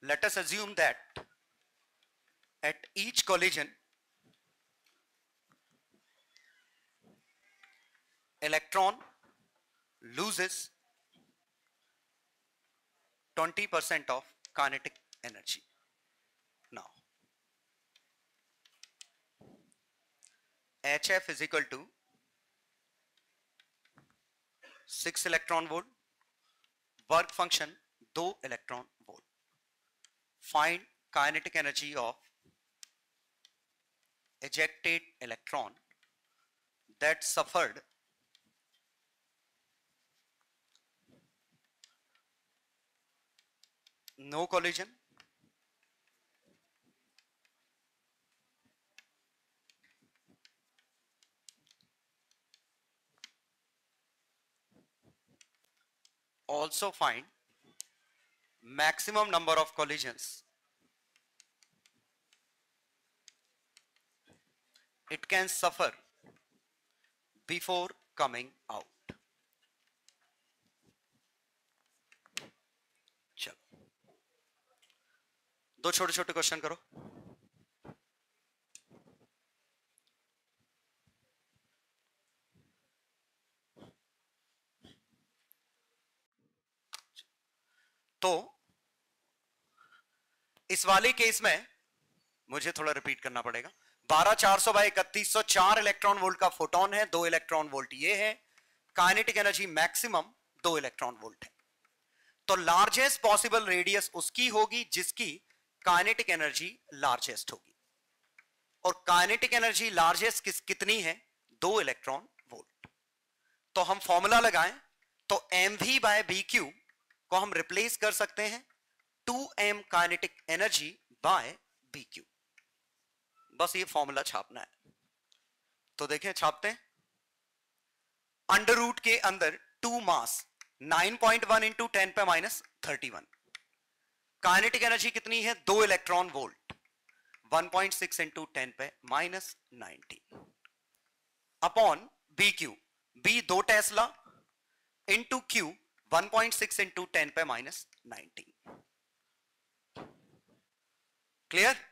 let us assume that at each collision electron loses 20% of kinetic energy. Now HF is equal to 6 electron volt, work function 2 electron volt. Find kinetic energy of ejected electron that suffered no collision, also find maximum number of collisions it can suffer before coming out। चलो दो छोटे छोटे question करो। तो इस वाले case में मुझे थोड़ा रिपीट करना पड़ेगा। 12400 बाय 3100 4 इलेक्ट्रॉन वोल्ट का फोटोन है, 2 इलेक्ट्रॉन वोल्ट ये है। Kinetic energy maximum 2 electron volt है। तो लार्जेस्ट पॉसिबल रेडियस उसकी होगी जिसकी काइनेटिक एनर्जी लार्जेस्ट होगी, और काइनेटिक एनर्जी लार्जेस्ट कितनी है? 2 इलेक्ट्रॉन वोल्ट। तो हम फॉर्मूला लगाएं तो mv बाय bq को हम रिप्लेस कर सकते हैं 2m kinetic energy by bq। बस ये फॉर्मूला छापना है। तो देखें छापते हैं। अंडर रूट के अंदर 2 मास 9.1 इंटू 10 पे माइनस 31। काइनेटिक एनर्जी कितनी है? 2 इलेक्ट्रॉन वोल्ट। 1.6 इंटू 10 पे minus 19 upon B Q. B 2 tesla into Q 1.6 into 10 पे माइनस 19। क्लियर?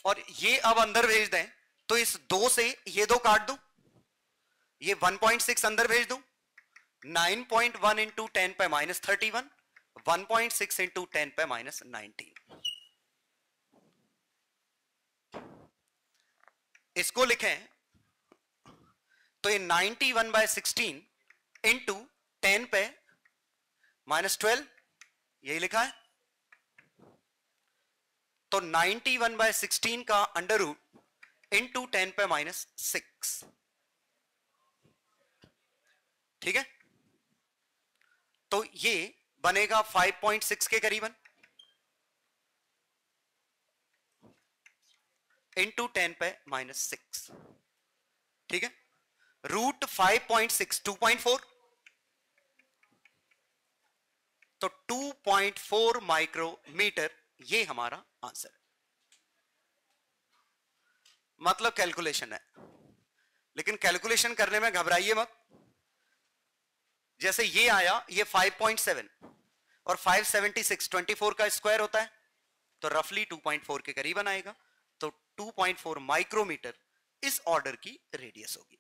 और ये अब अंदर भेज दें तो इस 2 से ये 2 काट दूं, ये 1.6 अंदर भेज दूं, 9.1 इंटू 10 पे माइनस 31, 1.6 इंटू 10 पे माइनस 19। इसको लिखें तो ये 91 बाय 16 इंटू 10 पे माइनस 12, यही लिखा है। तो 91 बाय 16 का अंडर रूट इंटू 10 पे माइनस 6, ठीक है। तो ये बनेगा 5.6 के करीबन इंटू 10 पे माइनस 6, ठीक है। रूट 5.6 2.4, तो 2.4 माइक्रोमीटर ये हमारा आंसर है। मतलब कैलकुलेशन है, लेकिन कैलकुलेशन करने में घबराइए मत। जैसे ये आया, ये 5.7 और 576 24 का स्क्वायर होता है, तो रफली 2.4 के करीबन आएगा। तो 2.4 माइक्रोमीटर इस ऑर्डर की रेडियस होगी।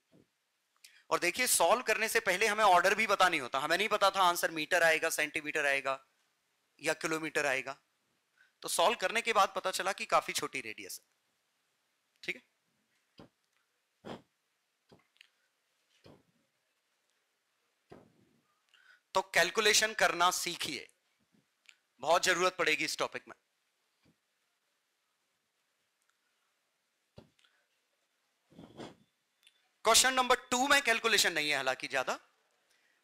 और देखिए सॉल्व करने से पहले हमें ऑर्डर भी पता नहीं होता। हमें नहीं पता था आंसर मीटर आएगा, सेंटीमीटर आएगा या किलोमीटर आएगा। तो सॉल्व करने के बाद पता चला कि काफी छोटी रेडियस है, ठीक है। तो कैलकुलेशन करना सीखिए, बहुत जरूरत पड़ेगी इस टॉपिक में। क्वेश्चन नंबर 2 में कैलकुलेशन नहीं है हालांकि ज्यादा।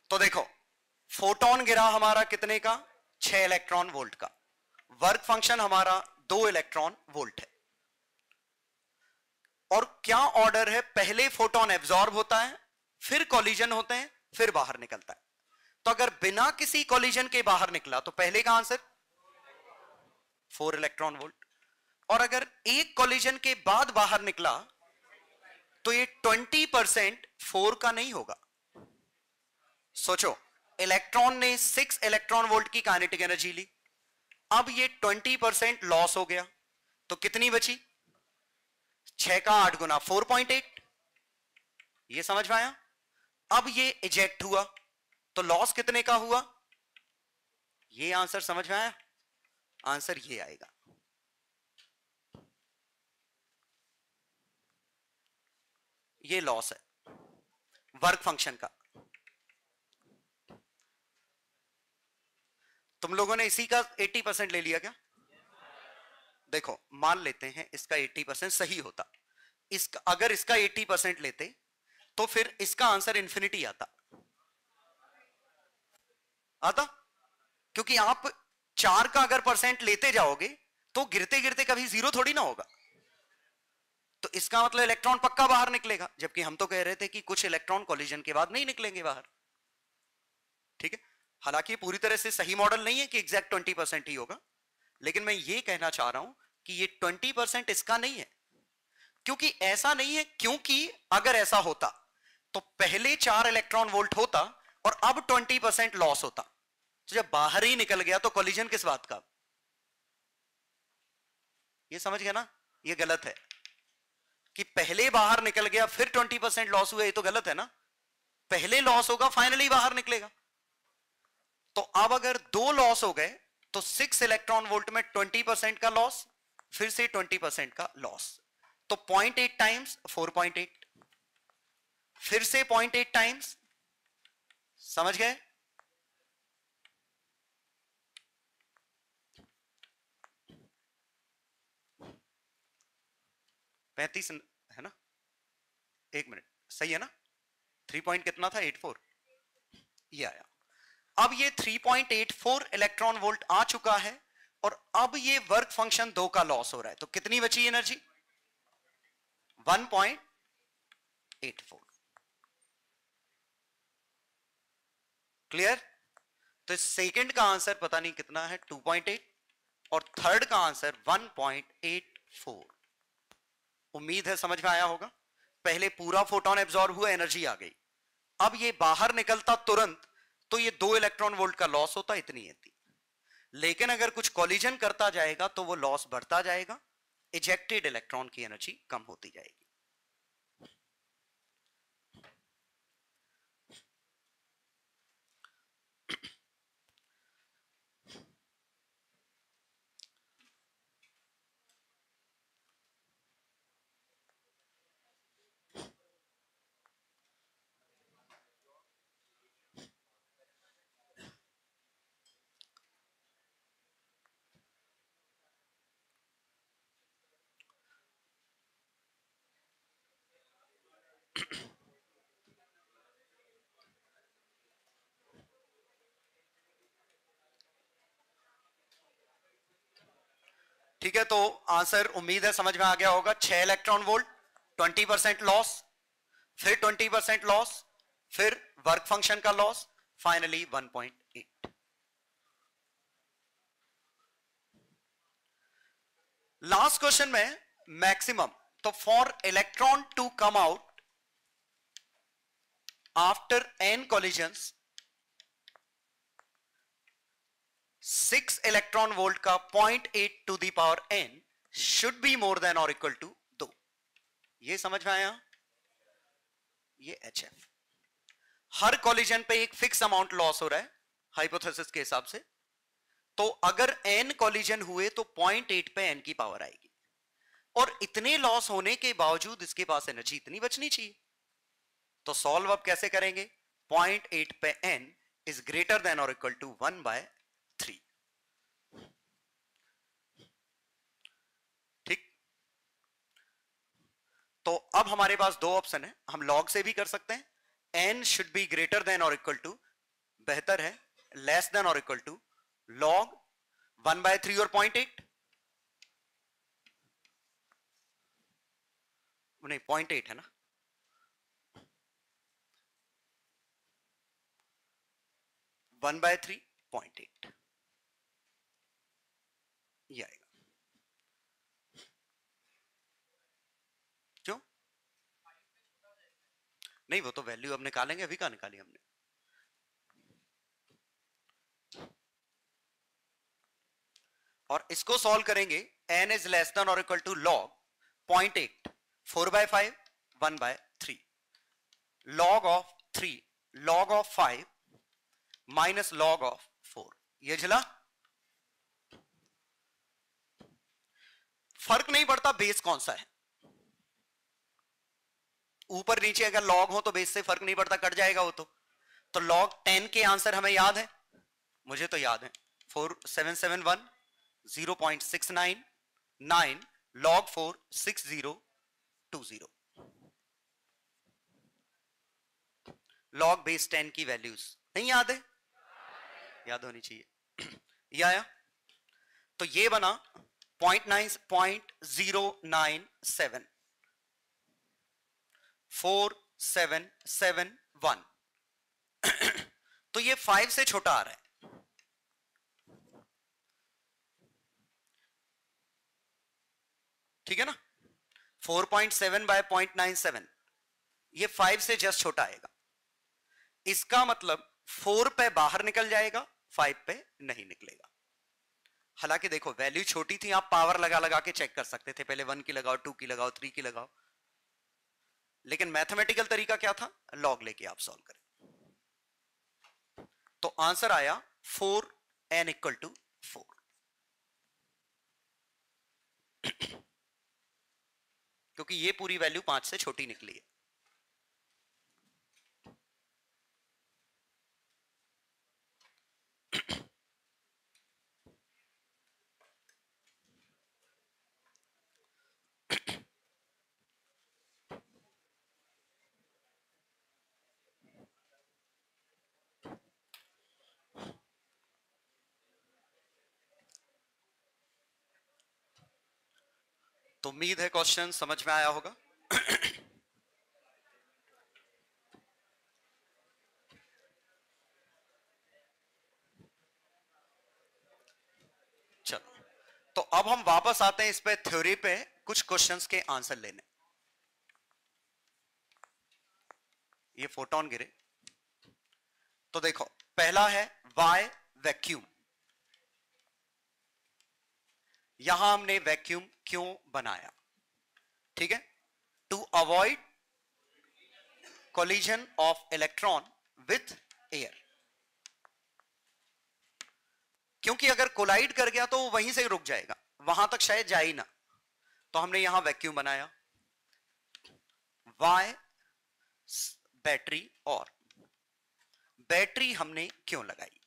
तो देखो फोटोन गिरा हमारा कितने का? 6 इलेक्ट्रॉन वोल्ट का। वर्क फंक्शन हमारा 2 इलेक्ट्रॉन वोल्ट है। और क्या ऑर्डर है? पहले फोटोन एब्जॉर्ब होता है, फिर कॉलिजन होते हैं, फिर बाहर निकलता है। तो अगर बिना किसी कॉलिजन के बाहर निकला तो पहले का आंसर 4 इलेक्ट्रॉन वोल्ट। और अगर एक कॉलिजन के बाद बाहर निकला तो ये 20% 4 का नहीं होगा। सोचो, इलेक्ट्रॉन ने 6 इलेक्ट्रॉन वोल्ट की काइनेटिक एनर्जी ली, अब ये 20% लॉस हो गया, तो कितनी बची? 6 का 8 गुना 4.8। ये समझ में आया? अब ये इजेक्ट हुआ तो लॉस कितने का हुआ? ये आंसर समझ में आया? आंसर ये आएगा। ये लॉस है वर्क फंक्शन का। तुम लोगों ने इसी का 80% ले लिया क्या? देखो मान लेते हैं इसका 80% सही होता, इसका अगर इसका 80% लेते तो फिर इसका आंसर इंफिनिटी आता आता क्योंकि आप 4 का अगर परसेंट लेते जाओगे तो गिरते गिरते कभी 0 थोड़ी ना होगा, तो इसका मतलब इलेक्ट्रॉन पक्का बाहर निकलेगा, जबकि हम तो कह रहे थे कि कुछ इलेक्ट्रॉन कॉलिजन के बाद नहीं निकलेंगे बाहर। ठीक है, हालांकि पूरी तरह से सही मॉडल नहीं है कि एग्जैक्ट 20% ही होगा, लेकिन मैं ये कहना चाह रहा हूं कि ये 20% इसका नहीं है, क्योंकि ऐसा नहीं है, क्योंकि अगर ऐसा होता तो पहले 4 इलेक्ट्रॉन वोल्ट होता और अब 20% लॉस होता, तो जब बाहर ही निकल गया तो कॉलिजन किस बात का? ये समझ गया ना? ये गलत है कि पहले बाहर निकल गया फिर 20% लॉस हुआ, ये तो गलत है ना। पहले लॉस होगा फाइनली बाहर निकलेगा, तो अब अगर 2 लॉस हो गए तो 6 इलेक्ट्रॉन वोल्ट में 20% का लॉस, फिर से 20% का लॉस, तो 0.8 टाइम्स 4.8, फिर से 0.8 टाइम्स, समझ गए? पैंतीस है ना? एक मिनट, सही है ना? 3 पॉइंट कितना था? 84, ये आया। अब ये 3.84 इलेक्ट्रॉन वोल्ट आ चुका है और अब ये वर्क फंक्शन 2 का लॉस हो रहा है, तो कितनी बची एनर्जी? 1.84। क्लियर? तो सेकंड का आंसर पता नहीं कितना है, 2.8, और थर्ड का आंसर 1.84। उम्मीद है समझ में आया होगा। पहले पूरा फोटोन एब्जॉर्ब हुआ, एनर्जी आ गई, अब ये बाहर निकलता तुरंत तो ये 2 इलेक्ट्रॉन वोल्ट का लॉस होता, इतनी थी। लेकिन अगर कुछ कॉलिजन करता जाएगा तो वो लॉस बढ़ता जाएगा, इजेक्टेड इलेक्ट्रॉन की एनर्जी कम होती जाएगी। ठीक है, तो आंसर उम्मीद है समझ में आ गया होगा। 6 इलेक्ट्रॉन वोल्ट, 20% लॉस, फिर 20% लॉस, फिर वर्क फंक्शन का लॉस, फाइनली 1.8। लास्ट क्वेश्चन में मैक्सिमम, तो for electron to come out after n collisions 6 electron volt का 0.8 to the power n should be more than और इक्वल टू 2। ये समझ में आया? ये HF, हर कॉलिजन पे एक फिक्स अमाउंट लॉस हो रहा है हाइपोथेसिस के हिसाब से, तो अगर n कॉलिजन हुए तो 0.8 पे n की पावर आएगी, और इतने लॉस होने के बावजूद इसके पास एनर्जी इतनी बचनी चाहिए, तो सॉल्व अब कैसे करेंगे? 0.8 पे n इज ग्रेटर देन और इक्वल टू 1/3। ठीक, तो अब हमारे पास 2 ऑप्शन है, हम लॉग से भी कर सकते हैं, n should be greater than और इक्वल टू, बेहतर है लेस देन और इक्वल टू लॉग 1/3 और 0.8, नहीं 0.8 है ना, वन बाय 3 0.8 ये आएगा। क्यों नहीं, वो तो वैल्यू अब निकालेंगे, अभी कहां निकाली हमने। और इसको सॉल्व करेंगे, n इज लेस देन और equal to log 0.8, 4/5, 1/3, log of 3, log of 5 minus log of 4, ये झला। फर्क नहीं पड़ता बेस कौन सा है, ऊपर नीचे अगर log हो तो बेस से फर्क नहीं पड़ता, कट जाएगा वो तो log 10 के आंसर हमें याद है, मुझे तो याद है 4771 0.699 log 4 6020 log बेस 10 की वैल्यूज नहीं याद है? याद होनी चाहिए। ये आया तो ये बना 0.097 4771 तो ये 5 से छोटा आ रहा है, ठीक है ना? 4.7 बाय 0.97 ये 5 से जस्ट छोटा आएगा। इसका मतलब 4 पे बाहर निकल जाएगा, 5 पे नहीं निकलेगा। हालांकि देखो वैल्यू छोटी थी, आप पावर लगा लगा के चेक कर सकते थे, पहले 1 की लगाओ, 2 की लगाओ, 3 की लगाओ, लेकिन मैथमेटिकल तरीका क्या था? लॉग लेके आप सॉल्व करें। तो आंसर आया 4n इक्वल टू 4। क्योंकि ये पूरी वैल्यू 5 से छोटी निकली है। तो उम्मीद है क्वेश्चन समझ में आया होगा। चलो तो अब हम वापस आते हैं इस पे थ्योरी पे, कुछ क्वेश्चंस के आंसर लेने। ये फोटोन गिरे तो देखो पहला है वाई वैक्यूम। यहां हमने वैक्यूम क्यों बनाया? ठीक है, to avoid collision of electron with air. क्योंकि अगर कोलाइड कर गया तो वो वहीं से रुक जाएगा, वहां तक शायद जाए ही ना, तो हमने यहां वैक्यूम बनाया। वाई बैटरी, और बैटरी हमने क्यों लगाई?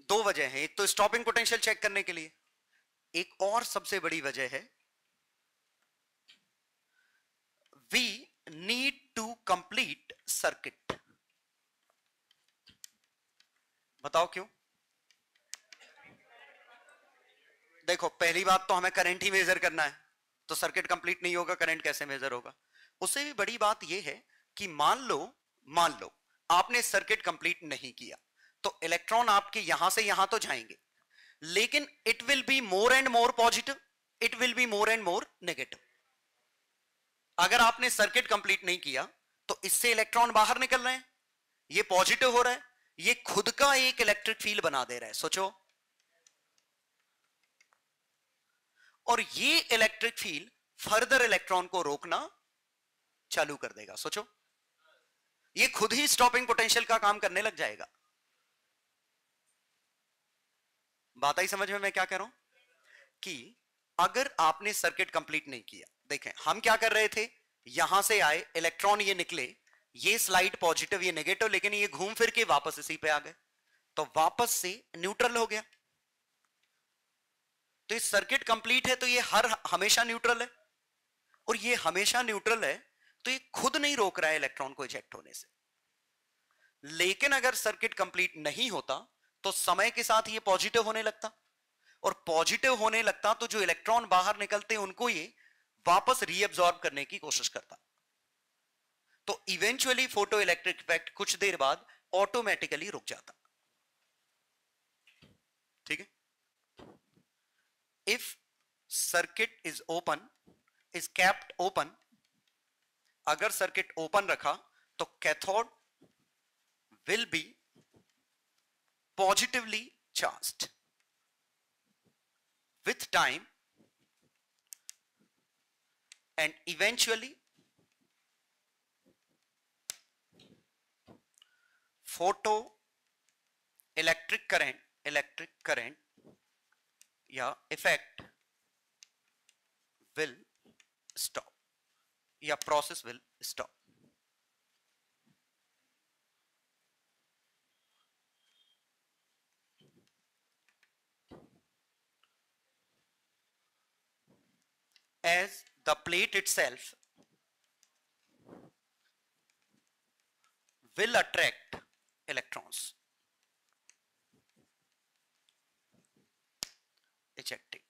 दो वजह है, एक तो स्टॉपिंग पोटेंशियल चेक करने के लिए, एक और सबसे बड़ी वजह है we need to complete circuit. बताओ क्यों? देखो पहली बात तो हमें करंट ही मेजर करना है, तो सर्किट कंप्लीट नहीं होगा, करंट कैसे मेजर होगा? उससे भी बड़ी बात यह है कि मान लो आपने सर्किट कंप्लीट नहीं किया, तो इलेक्ट्रॉन आपके यहां से यहां तो जाएंगे, लेकिन it will be more and more positive, it will be more and more negative. अगर आपने सर्किट कंप्लीट नहीं किया तो इससे इलेक्ट्रॉन बाहर निकल रहे हैं, ये पॉजिटिव हो रहा है, ये खुद का एक इलेक्ट्रिक फील्ड बना दे रहा है, सोचो। और ये इलेक्ट्रिक फील्ड फर्दर इलेक्ट्रॉन को रोकना चालू कर देगा, सोचो। ये खुद ही स्टॉपिंग पोटेंशियल का काम करने लग जाएगा। बात आई समझ में मैं क्या कह रहा हूं? कि अगर आपने सर्किट कंप्लीट नहीं किया, देखें हम क्या कर रहे थे, यहां से आए इलेक्ट्रॉन, ये निकले, ये स्लाइड पॉजिटिव ये नेगेटिव, लेकिन ये घूम फिर के वापस इसी पे आ गए, तो वापस से न्यूट्रल हो गया। तो ये सर्किट कंप्लीट है तो ये हमेशा न्यूट्रल है, और ये हमेशा न्यूट्रल है तो ये खुद नहीं रोक रहा है इलेक्ट्रॉन को इजेक्ट होने से। लेकिन अगर सर्किट कंप्लीट नहीं होता तो समय के साथ ये पॉजिटिव होने लगता, और पॉजिटिव होने लगता तो जो इलेक्ट्रॉन बाहर निकलते उनको ये वापस रीअब्सॉर्ब करने की कोशिश करता। तो इवेंचुअली फोटो इलेक्ट्रिक इफेक्ट कुछ देर बाद ऑटोमेटिकली रुक जाता। ठीक है, if circuit is open, is kept open, अगर सर्किट ओपन रखा तो cathode will be positively charged. with time and eventually photo electric current या effect will stop या process will stop। as the plate itself will attract electrons. Ejecting.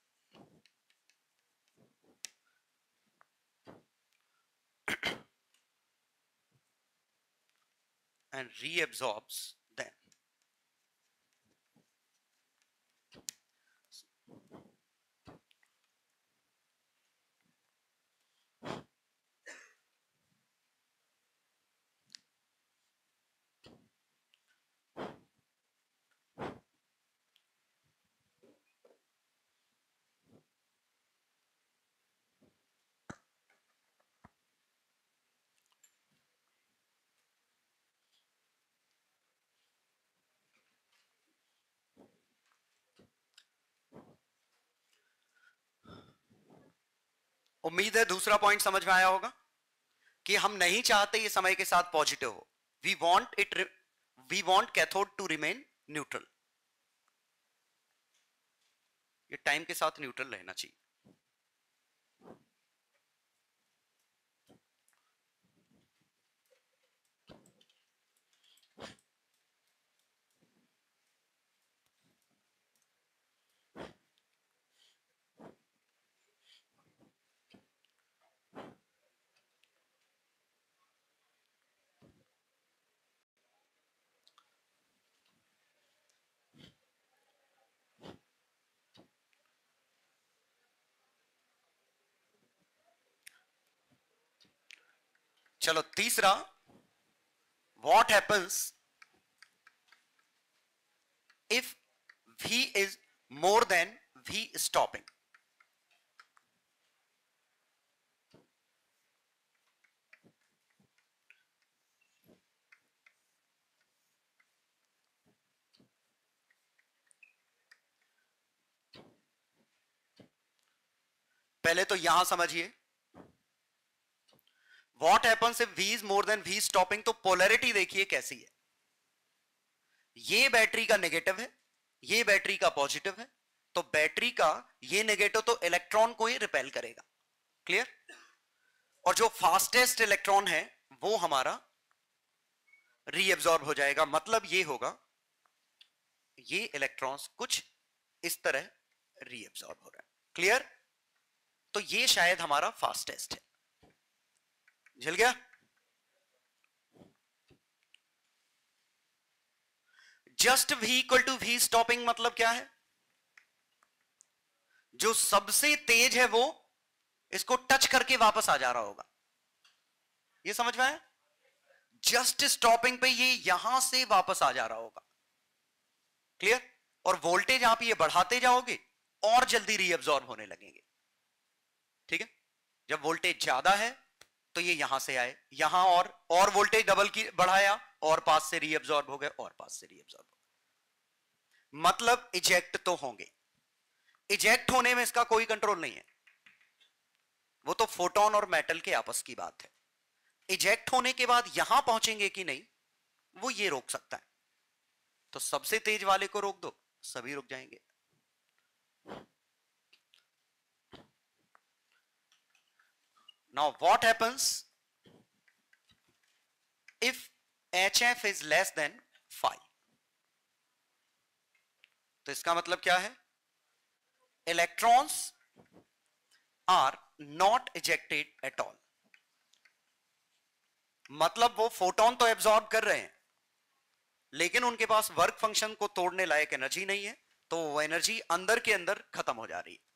And reabsorbs them. उम्मीद है दूसरा point समझ में आया होगा कि हम नहीं चाहते ये समय के साथ पॉजिटिव हो. We want cathode to remain neutral. ये टाइम के साथ न्यूट्रल रहना चाहिए. चलो तीसरा, what happens if V is more than V stopping. पहले तो यहां समझिए, what happens if V is more than V stopping. तो पोलैरिटी देखिए कैसी है. ये बैटरी का नेगेटिव है, ये बैटरी का पॉजिटिव है. तो बैटरी का ये नेगेटिव तो इलेक्ट्रॉन को ही रिपेल करेगा. क्लियर. और जो फास्टेस्ट इलेक्ट्रॉन है वो हमारा रीएब्सॉर्ब हो जाएगा. मतलब ये होगा, ये इलेक्ट्रॉन्स कुछ इस तरह रीएब्सॉर्ब हो रहा है. क्लियर. तो ये शायद हमारा फास्टेस्ट है. झल गया. Just V equal to V stopping मतलब क्या है? जो सबसे तेज है वो इसको टच करके वापस आ जा रहा होगा. ये समझ में आया? जस्ट स्टॉपिंग पे ये यहां से वापस आ जा रहा होगा. क्लियर. और वोल्टेज आप ये बढ़ाते जाओगे और जल्दी रीअब्सॉर्ब होने लगेंगे. ठीक है. जब वोल्टेज ज्यादा है तो ये यहां से आए, यहां और वोल्टेज डबल की बढ़ाया और पास से रीअब्सॉर्ब हो गए और पास से रीअब्सॉर्ब हो गए. मतलब इजेक्ट तो होंगे. इजेक्ट होने में इसका कोई कंट्रोल नहीं है. वो तो फोटोन और मेटल के आपस की बात है. इजेक्ट होने के बाद यहां पहुंचेंगे कि नहीं वो ये रोक सकता है. तो सबसे तेज वाले को रोक दो, सभी रुक जाएंगे. Now what happens if HF is less than 5? तो इसका मतलब क्या है? Electrons are not ejected at all. मतलब वो फोटोन तो एब्जॉर्ब कर रहे हैं लेकिन उनके पास वर्क फंक्शन को तोड़ने लायक एनर्जी नहीं है. तो वो एनर्जी अंदर के अंदर खत्म हो जा रही है.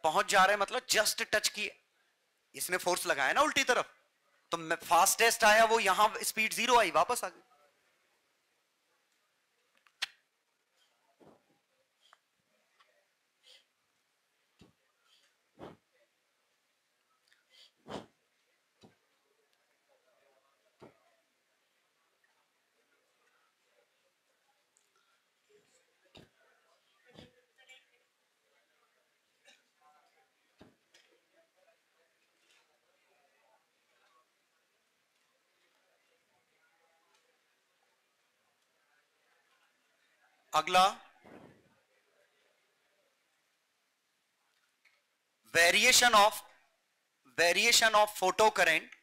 पहुंच जा रहे हैं मतलब जस्ट टच किए, इसने फोर्स लगाया ना उल्टी तरफ, तो फास्टेस्ट आया वो यहां स्पीड 0 आई, वापस आ गई. अगला variation of photo current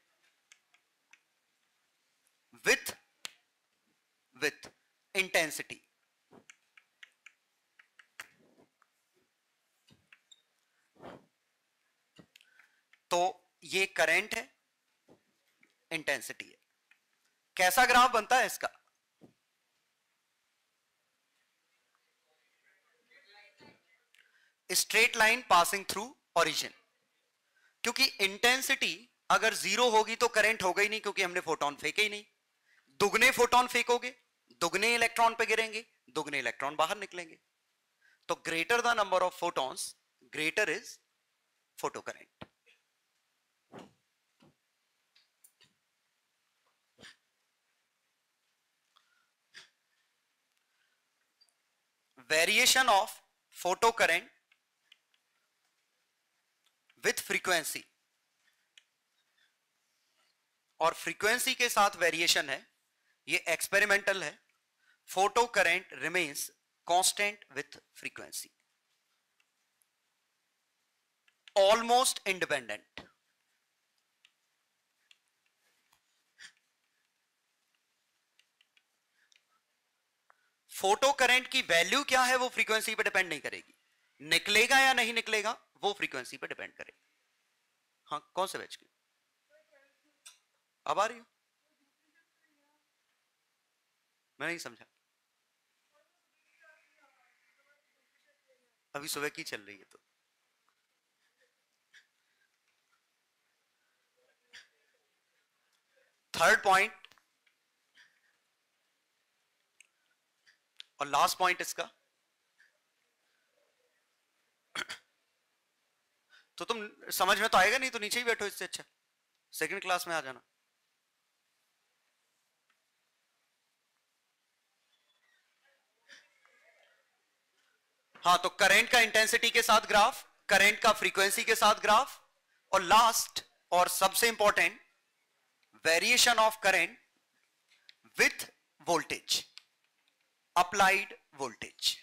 with intensity. तो ये करंट है, इंटेंसिटी है। कैसा ग्राफ बनता है इसका? Straight line passing through origin. क्योंकि इंटेंसिटी अगर जीरो होगी तो करंट होगा ही नहीं, क्योंकि हमने फोटोन फेंके ही नहीं। दुगने फोटोन फेंकोगे, दुगने इलेक्ट्रॉन पे गिरेंगे, दुगने इलेक्ट्रॉन बाहर निकलेंगे। तो greater the number of photons, greater is photo current. Variation of photo current with frequency, और फ्रीक्वेंसी के साथ वेरिएशन है, ये एक्सपेरिमेंटल है। Photo current remains constant with frequency, almost independent. Photo current की वैल्यू क्या है वो फ्रीक्वेंसी पे डिपेंड नहीं करेगी, निकलेगा या नहीं निकलेगा वो फ्रीक्वेंसी पे डिपेंड करेगा। हाँ, कौन से बैच की? अब आ रही हो? मैं नहीं समझा। अभी सुबह की चल रही है तो थर्ड पॉइंट और लास्ट पॉइंट इसका, तो तुम समझ में तो आएगा नहीं तो नीचे ही बैठो, इससे अच्छा सेकंड क्लास में आ जाना। हाँ, तो करंट का इंटेंसिटी के साथ ग्राफ, करंट का फ्रीक्वेंसी के साथ ग्राफ, और लास्ट और सबसे important variation of current with voltage, applied voltage.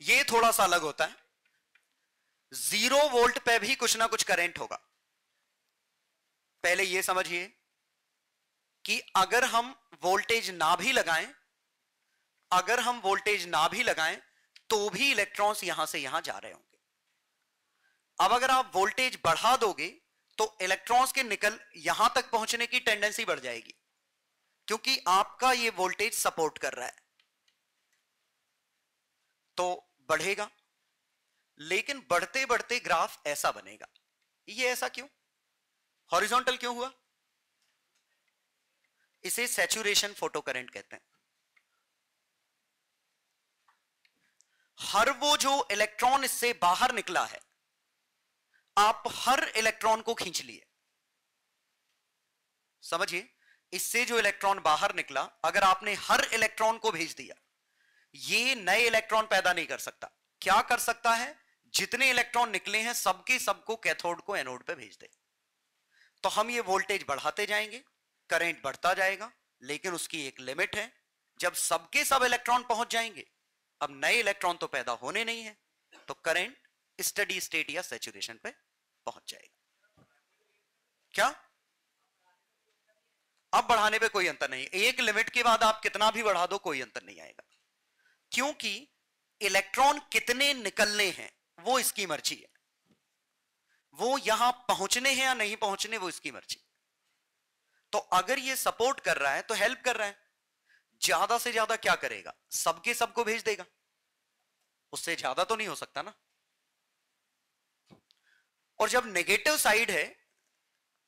ये थोड़ा सा अलग होता है। 0 वोल्ट पे भी कुछ ना कुछ करंट होगा। पहले ये समझिए कि अगर हम वोल्टेज ना भी लगाएं, अगर हम वोल्टेज ना भी लगाएं तो भी इलेक्ट्रॉन्स यहां से यहां जा रहे होंगे। अब अगर आप वोल्टेज बढ़ा दोगे तो इलेक्ट्रॉन्स के यहां तक पहुंचने की टेंडेंसी बढ़ जाएगी, क्योंकि आपका ये वोल्टेज सपोर्ट कर रहा है, तो बढ़ेगा। लेकिन बढ़ते बढ़ते ग्राफ ऐसा बनेगा। ये ऐसा क्यों? हॉरिजॉन्टल क्यों हुआ? इसे सैचुरेशन फोटो करंट कहते हैं। हर वो जो इलेक्ट्रॉन इससे बाहर निकला है, आप हर इलेक्ट्रॉन को खींच लिए। समझिए, इससे जो इलेक्ट्रॉन बाहर निकला, अगर आपने हर इलेक्ट्रॉन को भेज दिया, ये नए इलेक्ट्रॉन पैदा नहीं कर सकता। क्या कर सकता है? जितने इलेक्ट्रॉन निकले हैं सबके सबको कैथोड को एनोड पे भेज दे। तो हम ये वोल्टेज बढ़ाते जाएंगे, करंट बढ़ता जाएगा, लेकिन उसकी एक लिमिट है। जब सबके सब इलेक्ट्रॉन पहुंच जाएंगे, अब नए इलेक्ट्रॉन तो पैदा होने नहीं है, तो करंट स्टडी स्टेट या सैचुरेशन पे पहुंच जाएगा। क्या? अब बढ़ाने पे कोई अंतर नहीं, एक लिमिट के बाद आप कितना भी बढ़ा दो कोई अंतर नहीं आएगा, क्योंकि इलेक्ट्रॉन कितने निकलने हैं वो इसकी मर्जी है। वो यहां पहुंचने हैं या नहीं पहुंचने वो इसकी मर्जी। तो अगर ये सपोर्ट कर रहा है तो हेल्प कर रहा है, ज्यादा से ज्यादा क्या करेगा? सबके सबको भेज देगा, उससे ज्यादा तो नहीं हो सकता ना। और जब नेगेटिव साइड है,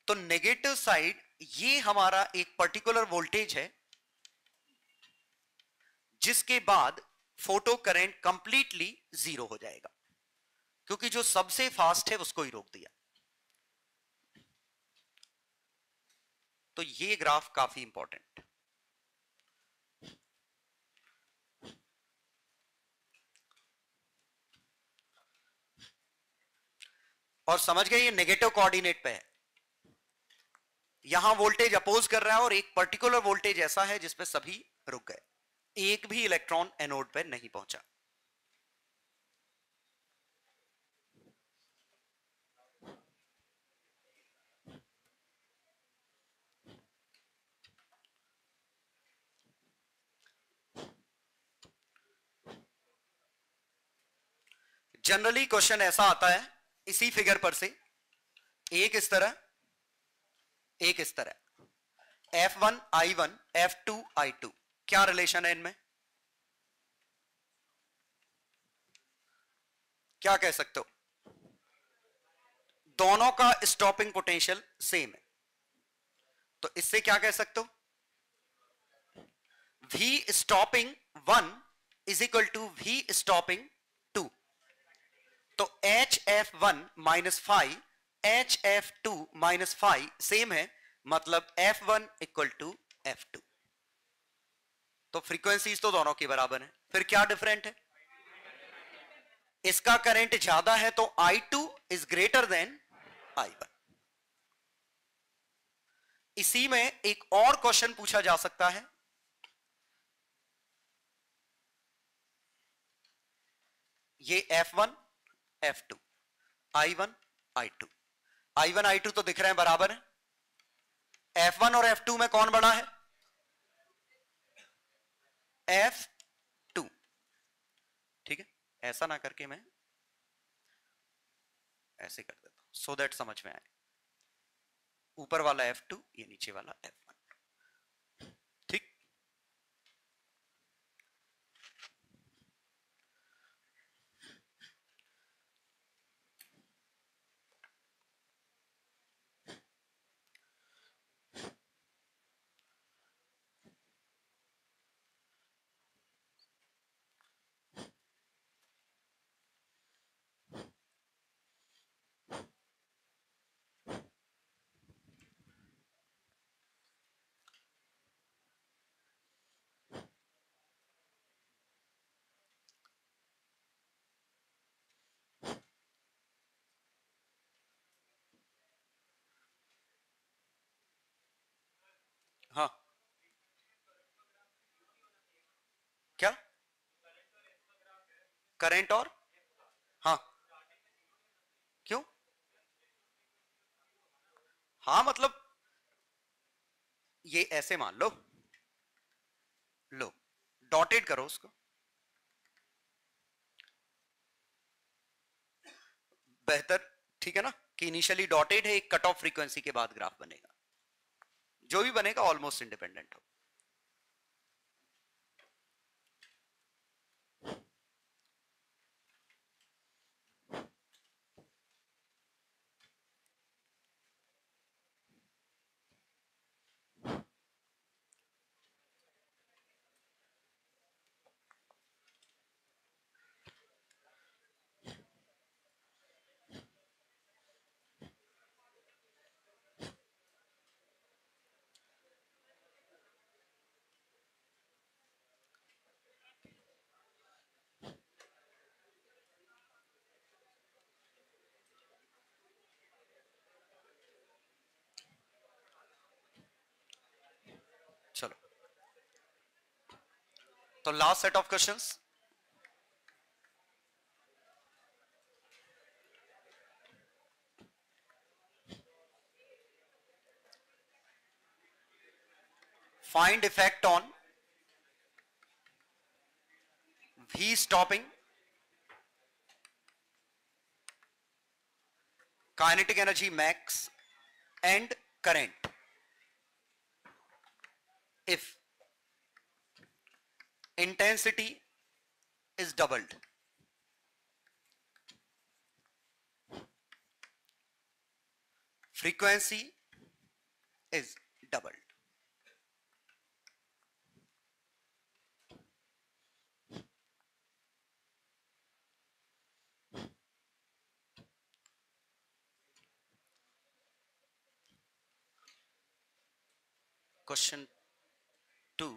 तो नेगेटिव साइड ये हमारा एक पर्टिकुलर वोल्टेज है, जिसके बाद फोटो करंट कंप्लीटली जीरो हो जाएगा, क्योंकि जो सबसे फास्ट है उसको ही रोक दिया। तो ये ग्राफ काफी इंपॉर्टेंट। और समझ गए, ये नेगेटिव कोऑर्डिनेट पे है। यहां वोल्टेज अपोज कर रहा है और एक पर्टिकुलर वोल्टेज ऐसा है जिसपे सभी रुक गए, एक भी इलेक्ट्रॉन एनोड पे नहीं पहुंचा। जनरली क्वेश्चन ऐसा आता है इसी फिगर पर से, एक इस तरह एक इस तरह, F1 I1 F2 I2, क्या रिलेशन है इनमें? क्या कह सकते हो? दोनों का स्टॉपिंग पोटेंशियल सेम है, तो इससे क्या कह सकते हो? V stopping 1 is equal to V stopping 2, तो HF1 minus 5 HF2 minus 5 same है, मतलब F1 इक्वल टू F2, तो फ्रीक्वेंसीज तो दोनों की बराबर है, फिर क्या डिफरेंट है? इसका करंट ज्यादा है तो I2 is greater than I1। इसी में एक और क्वेश्चन पूछा जा सकता है, ये F1 F2 I1 I2, I1 I2 तो दिख रहे हैं बराबर है, F1 और F2 में कौन बड़ा है? F2, ठीक है, ऐसा ना करके मैं ऐसे कर देता हूं सो दैट समझ में आए, ऊपर वाला F2 ये नीचे वाला F1, ठीक। हाँ, क्या करंट और, हाँ क्यों? हाँ मतलब ये ऐसे मान लो, लो डॉटेड करो उसको, बेहतर, ठीक है ना, कि इनिशियली डॉटेड है, एक कट ऑफ फ्रीक्वेंसी के बाद ग्राफ बनेगा, जो भी बनेगा ऑलमोस्ट इंडिपेंडेंट हो। चलो, तो last set of questions, find effect on V stopping, kinetic energy max and current if intensity is doubled. Frequency is doubled. Question 2,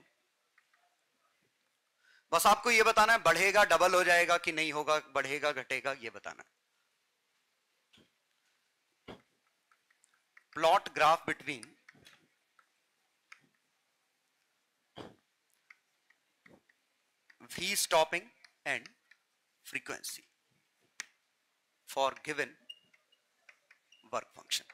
बस आपको यह बताना है बढ़ेगा डबल हो जाएगा कि नहीं होगा, बढ़ेगा घटेगा ये बताना है। Plot graph between V stopping and frequency for given work function.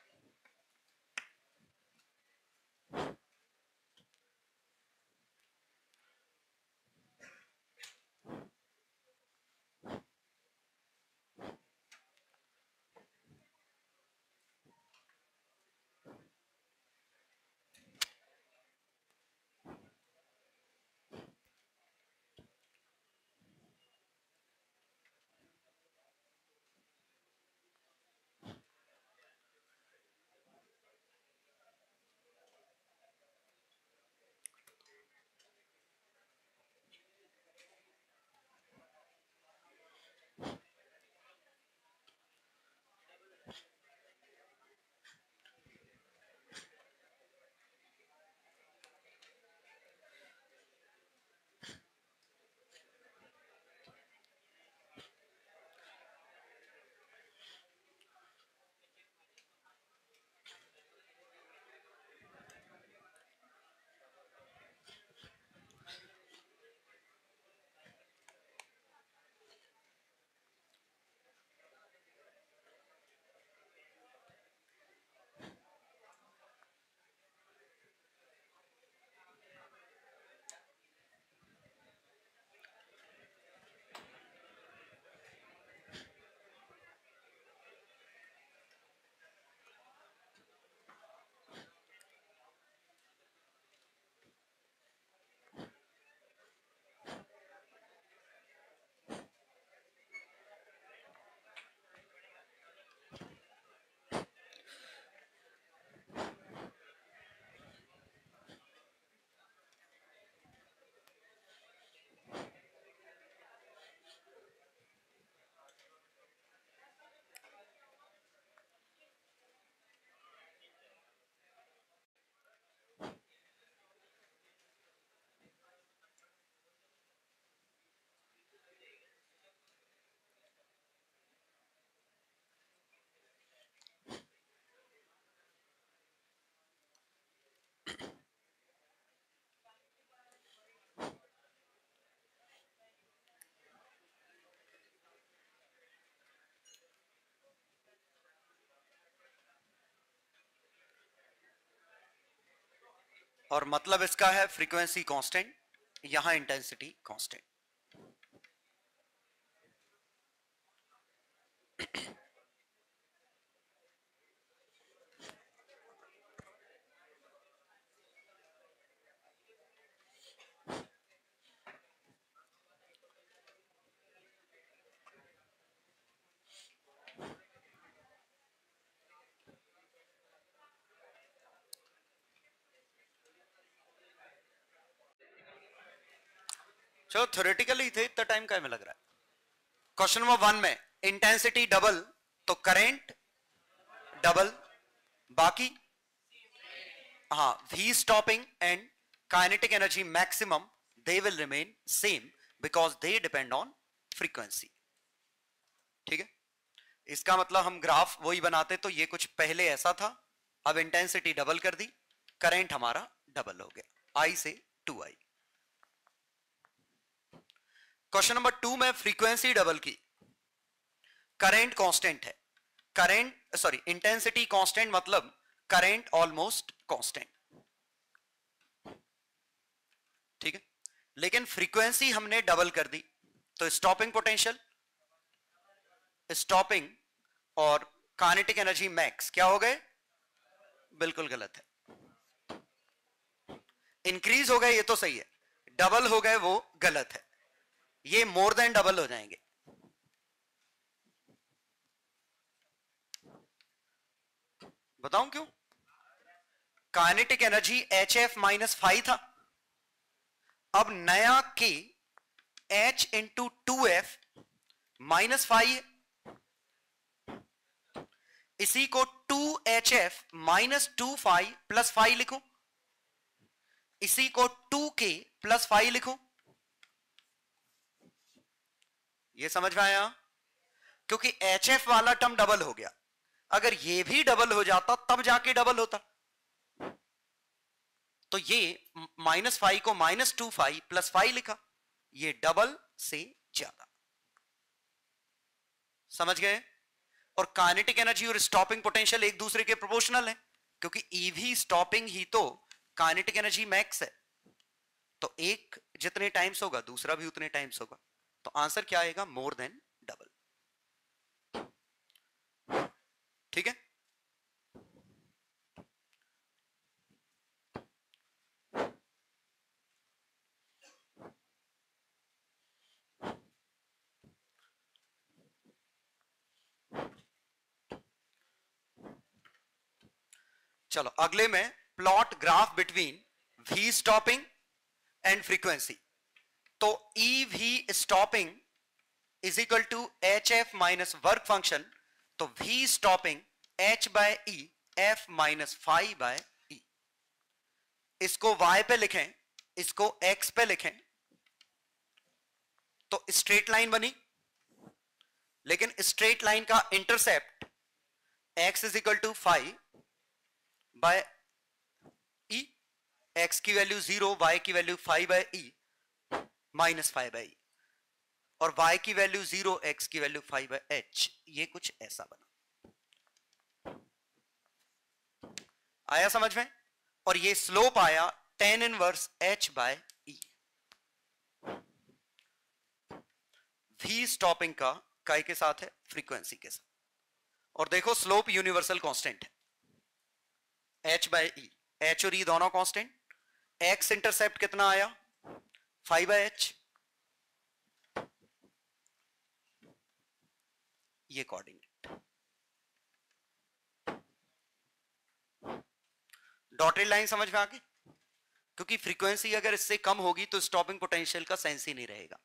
और मतलब इसका है फ्रीक्वेंसी कांस्टेंट, यहां इंटेंसिटी कांस्टेंट। चलो थ्योरेटिकली थे, इतना टाइम क्या में लग रहा है। क्वेश्चन नंबर 1 में इंटेंसिटी डबल तो करेंट डबल, बाकी हाँ V stopping and kinetic energy maximum they will remain same because they depend on frequency. ठीक है, इसका मतलब हम ग्राफ वही बनाते तो ये कुछ पहले ऐसा था, अब इंटेंसिटी डबल कर दी, करंट हमारा डबल हो गया I से 2I। क्वेश्चन नंबर 2 में फ्रीक्वेंसी डबल की, करंट कांस्टेंट है, करंट सॉरी इंटेंसिटी कांस्टेंट मतलब करंट ऑलमोस्ट कांस्टेंट। ठीक है, लेकिन फ्रीक्वेंसी हमने डबल कर दी तो स्टॉपिंग पोटेंशियल, स्टॉपिंग और काइनेटिक एनर्जी मैक्स क्या हो गए, बिल्कुल गलत है। इंक्रीज हो गए ये तो सही है, डबल हो गए वो गलत है, ये मोर देन डबल हो जाएंगे। बताऊं क्यों? Kinetic energy HF minus five था, अब नया K H into 2F minus five, इसी को 2HF माइनस 2 प्लस 5 लिखो, इसी को 2K प्लस 5 लिखो। ये समझ में आया? क्योंकि HF वाला टर्म डबल हो गया, अगर ये भी डबल हो जाता तब जाके डबल होता। तो ये -5 को -2 प्लस 5 लिखा, ये डबल से ज्यादा। समझ गए? और काइनेटिक एनर्जी और स्टॉपिंग पोटेंशियल एक दूसरे के प्रोपोर्शनल है, क्योंकि ईवी स्टॉपिंग ही तो काइनेटिक एनर्जी मैक्स है। तो एक जितने टाइम्स होगा दूसरा भी उतने टाइम्स होगा। तो आंसर क्या आएगा? More than double. ठीक है? चलो अगले में plot graph between V stopping and frequency. तो E V stopping is equal to H F minus work function. तो V stopping H by E F minus five by E. इसको y पे लिखें, इसको x पे लिखें तो स्ट्रेट लाइन बनी, लेकिन स्ट्रेट लाइन का intercept x is equal to 5 by e, x की वैल्यू 0, y की value 5 by e minus 5 by e, और y की वैल्यू 0, x की वैल्यू 5 बाय h। ये कुछ ऐसा बना। आया समझ में? और ये स्लोप आया tan inverse h by e. V stopping का काय के साथ है? फ्रीक्वेंसी के साथ। और देखो स्लोप यूनिवर्सल कांस्टेंट है h बाय ई, h और e दोनों कांस्टेंट। x इंटरसेप्ट कितना आया? 5 बाय h। ये कोऑर्डिनेट डॉटेड लाइन समझ में आ गई? क्योंकि फ्रीक्वेंसी अगर इससे कम होगी तो स्टॉपिंग पोटेंशियल का सेंस ही नहीं रहेगा,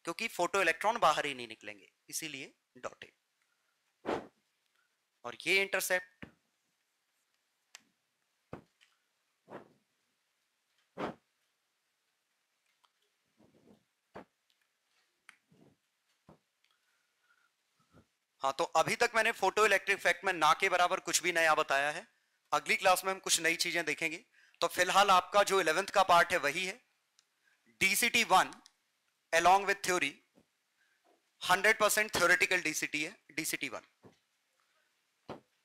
क्योंकि फोटो इलेक्ट्रॉन बाहर ही नहीं निकलेंगे, इसीलिए डॉटेड। और ये इंटरसेप्ट हाँ। तो अभी तक मैंने फोटो इलेक्ट्रिक इफेक्ट में ना के बराबर कुछ भी नया बताया है। अगली क्लास में हम कुछ नई चीजें देखेंगे। तो फिलहाल आपका जो 11th का पार्ट है वही है DCT 1 along with theory। 100% theoretical DCT है DCT 1।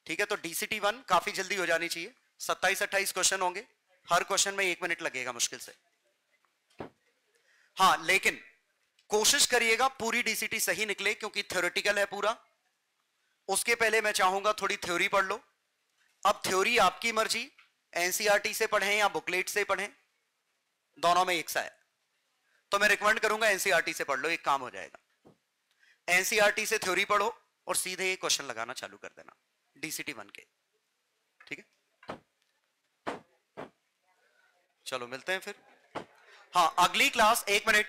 ठीक है? तो DCT 1 काफी जल्दी हो जानी चाहिए। 27-28 क्वेश्चन होंगे, हर क्वेश्चन में 1 मिनट लगेगा मुश्किल से। हाँ, लेकिन कोशिश करिएगा पूरी DCT सही निकले, क्योंकि थ्योरेटिकल है पूरा। उसके पहले मैं चाहूंगा थोड़ी थ्योरी पढ़ लो। अब थ्योरी आपकी मर्जी, एनसीईआरटी से पढ़ें या बुकलेट से पढ़ें, दोनों में एक सा है। तो मैं रिकमेंड करूंगा एनसीईआरटी से पढ़ लो, एक काम हो जाएगा। एनसीईआरटी से थ्योरी पढ़ो और सीधे ये क्वेश्चन लगाना चालू कर देना DCT 1 के। ठीक है? चलो मिलते हैं फिर। हाँ, अगली क्लास, 1 मिनट,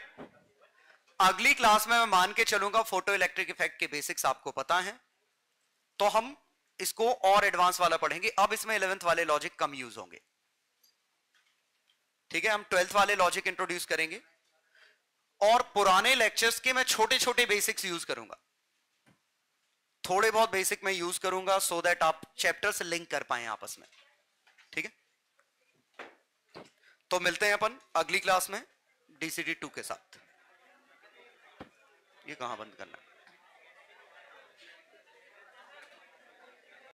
अगली क्लास में मैं मान के चलूंगा फोटो इलेक्ट्रिक इफेक्ट के बेसिक्स आपको पता है, तो हम इसको और एडवांस वाला पढ़ेंगे। अब इसमें 11th वाले लॉजिक कम यूज होंगे। ठीक है? हम 12th वाले लॉजिक इंट्रोड्यूस करेंगे, और पुराने लेक्चर्स के मैं छोटे छोटे बेसिक्स यूज करूंगा, थोड़े बहुत बेसिक मैं यूज करूंगा, सो दैट आप चैप्टर से लिंक कर पाए आपस में। ठीक है? तो मिलते हैं अपन अगली क्लास में DCT 2 के साथ। ये कहां बंद करना है?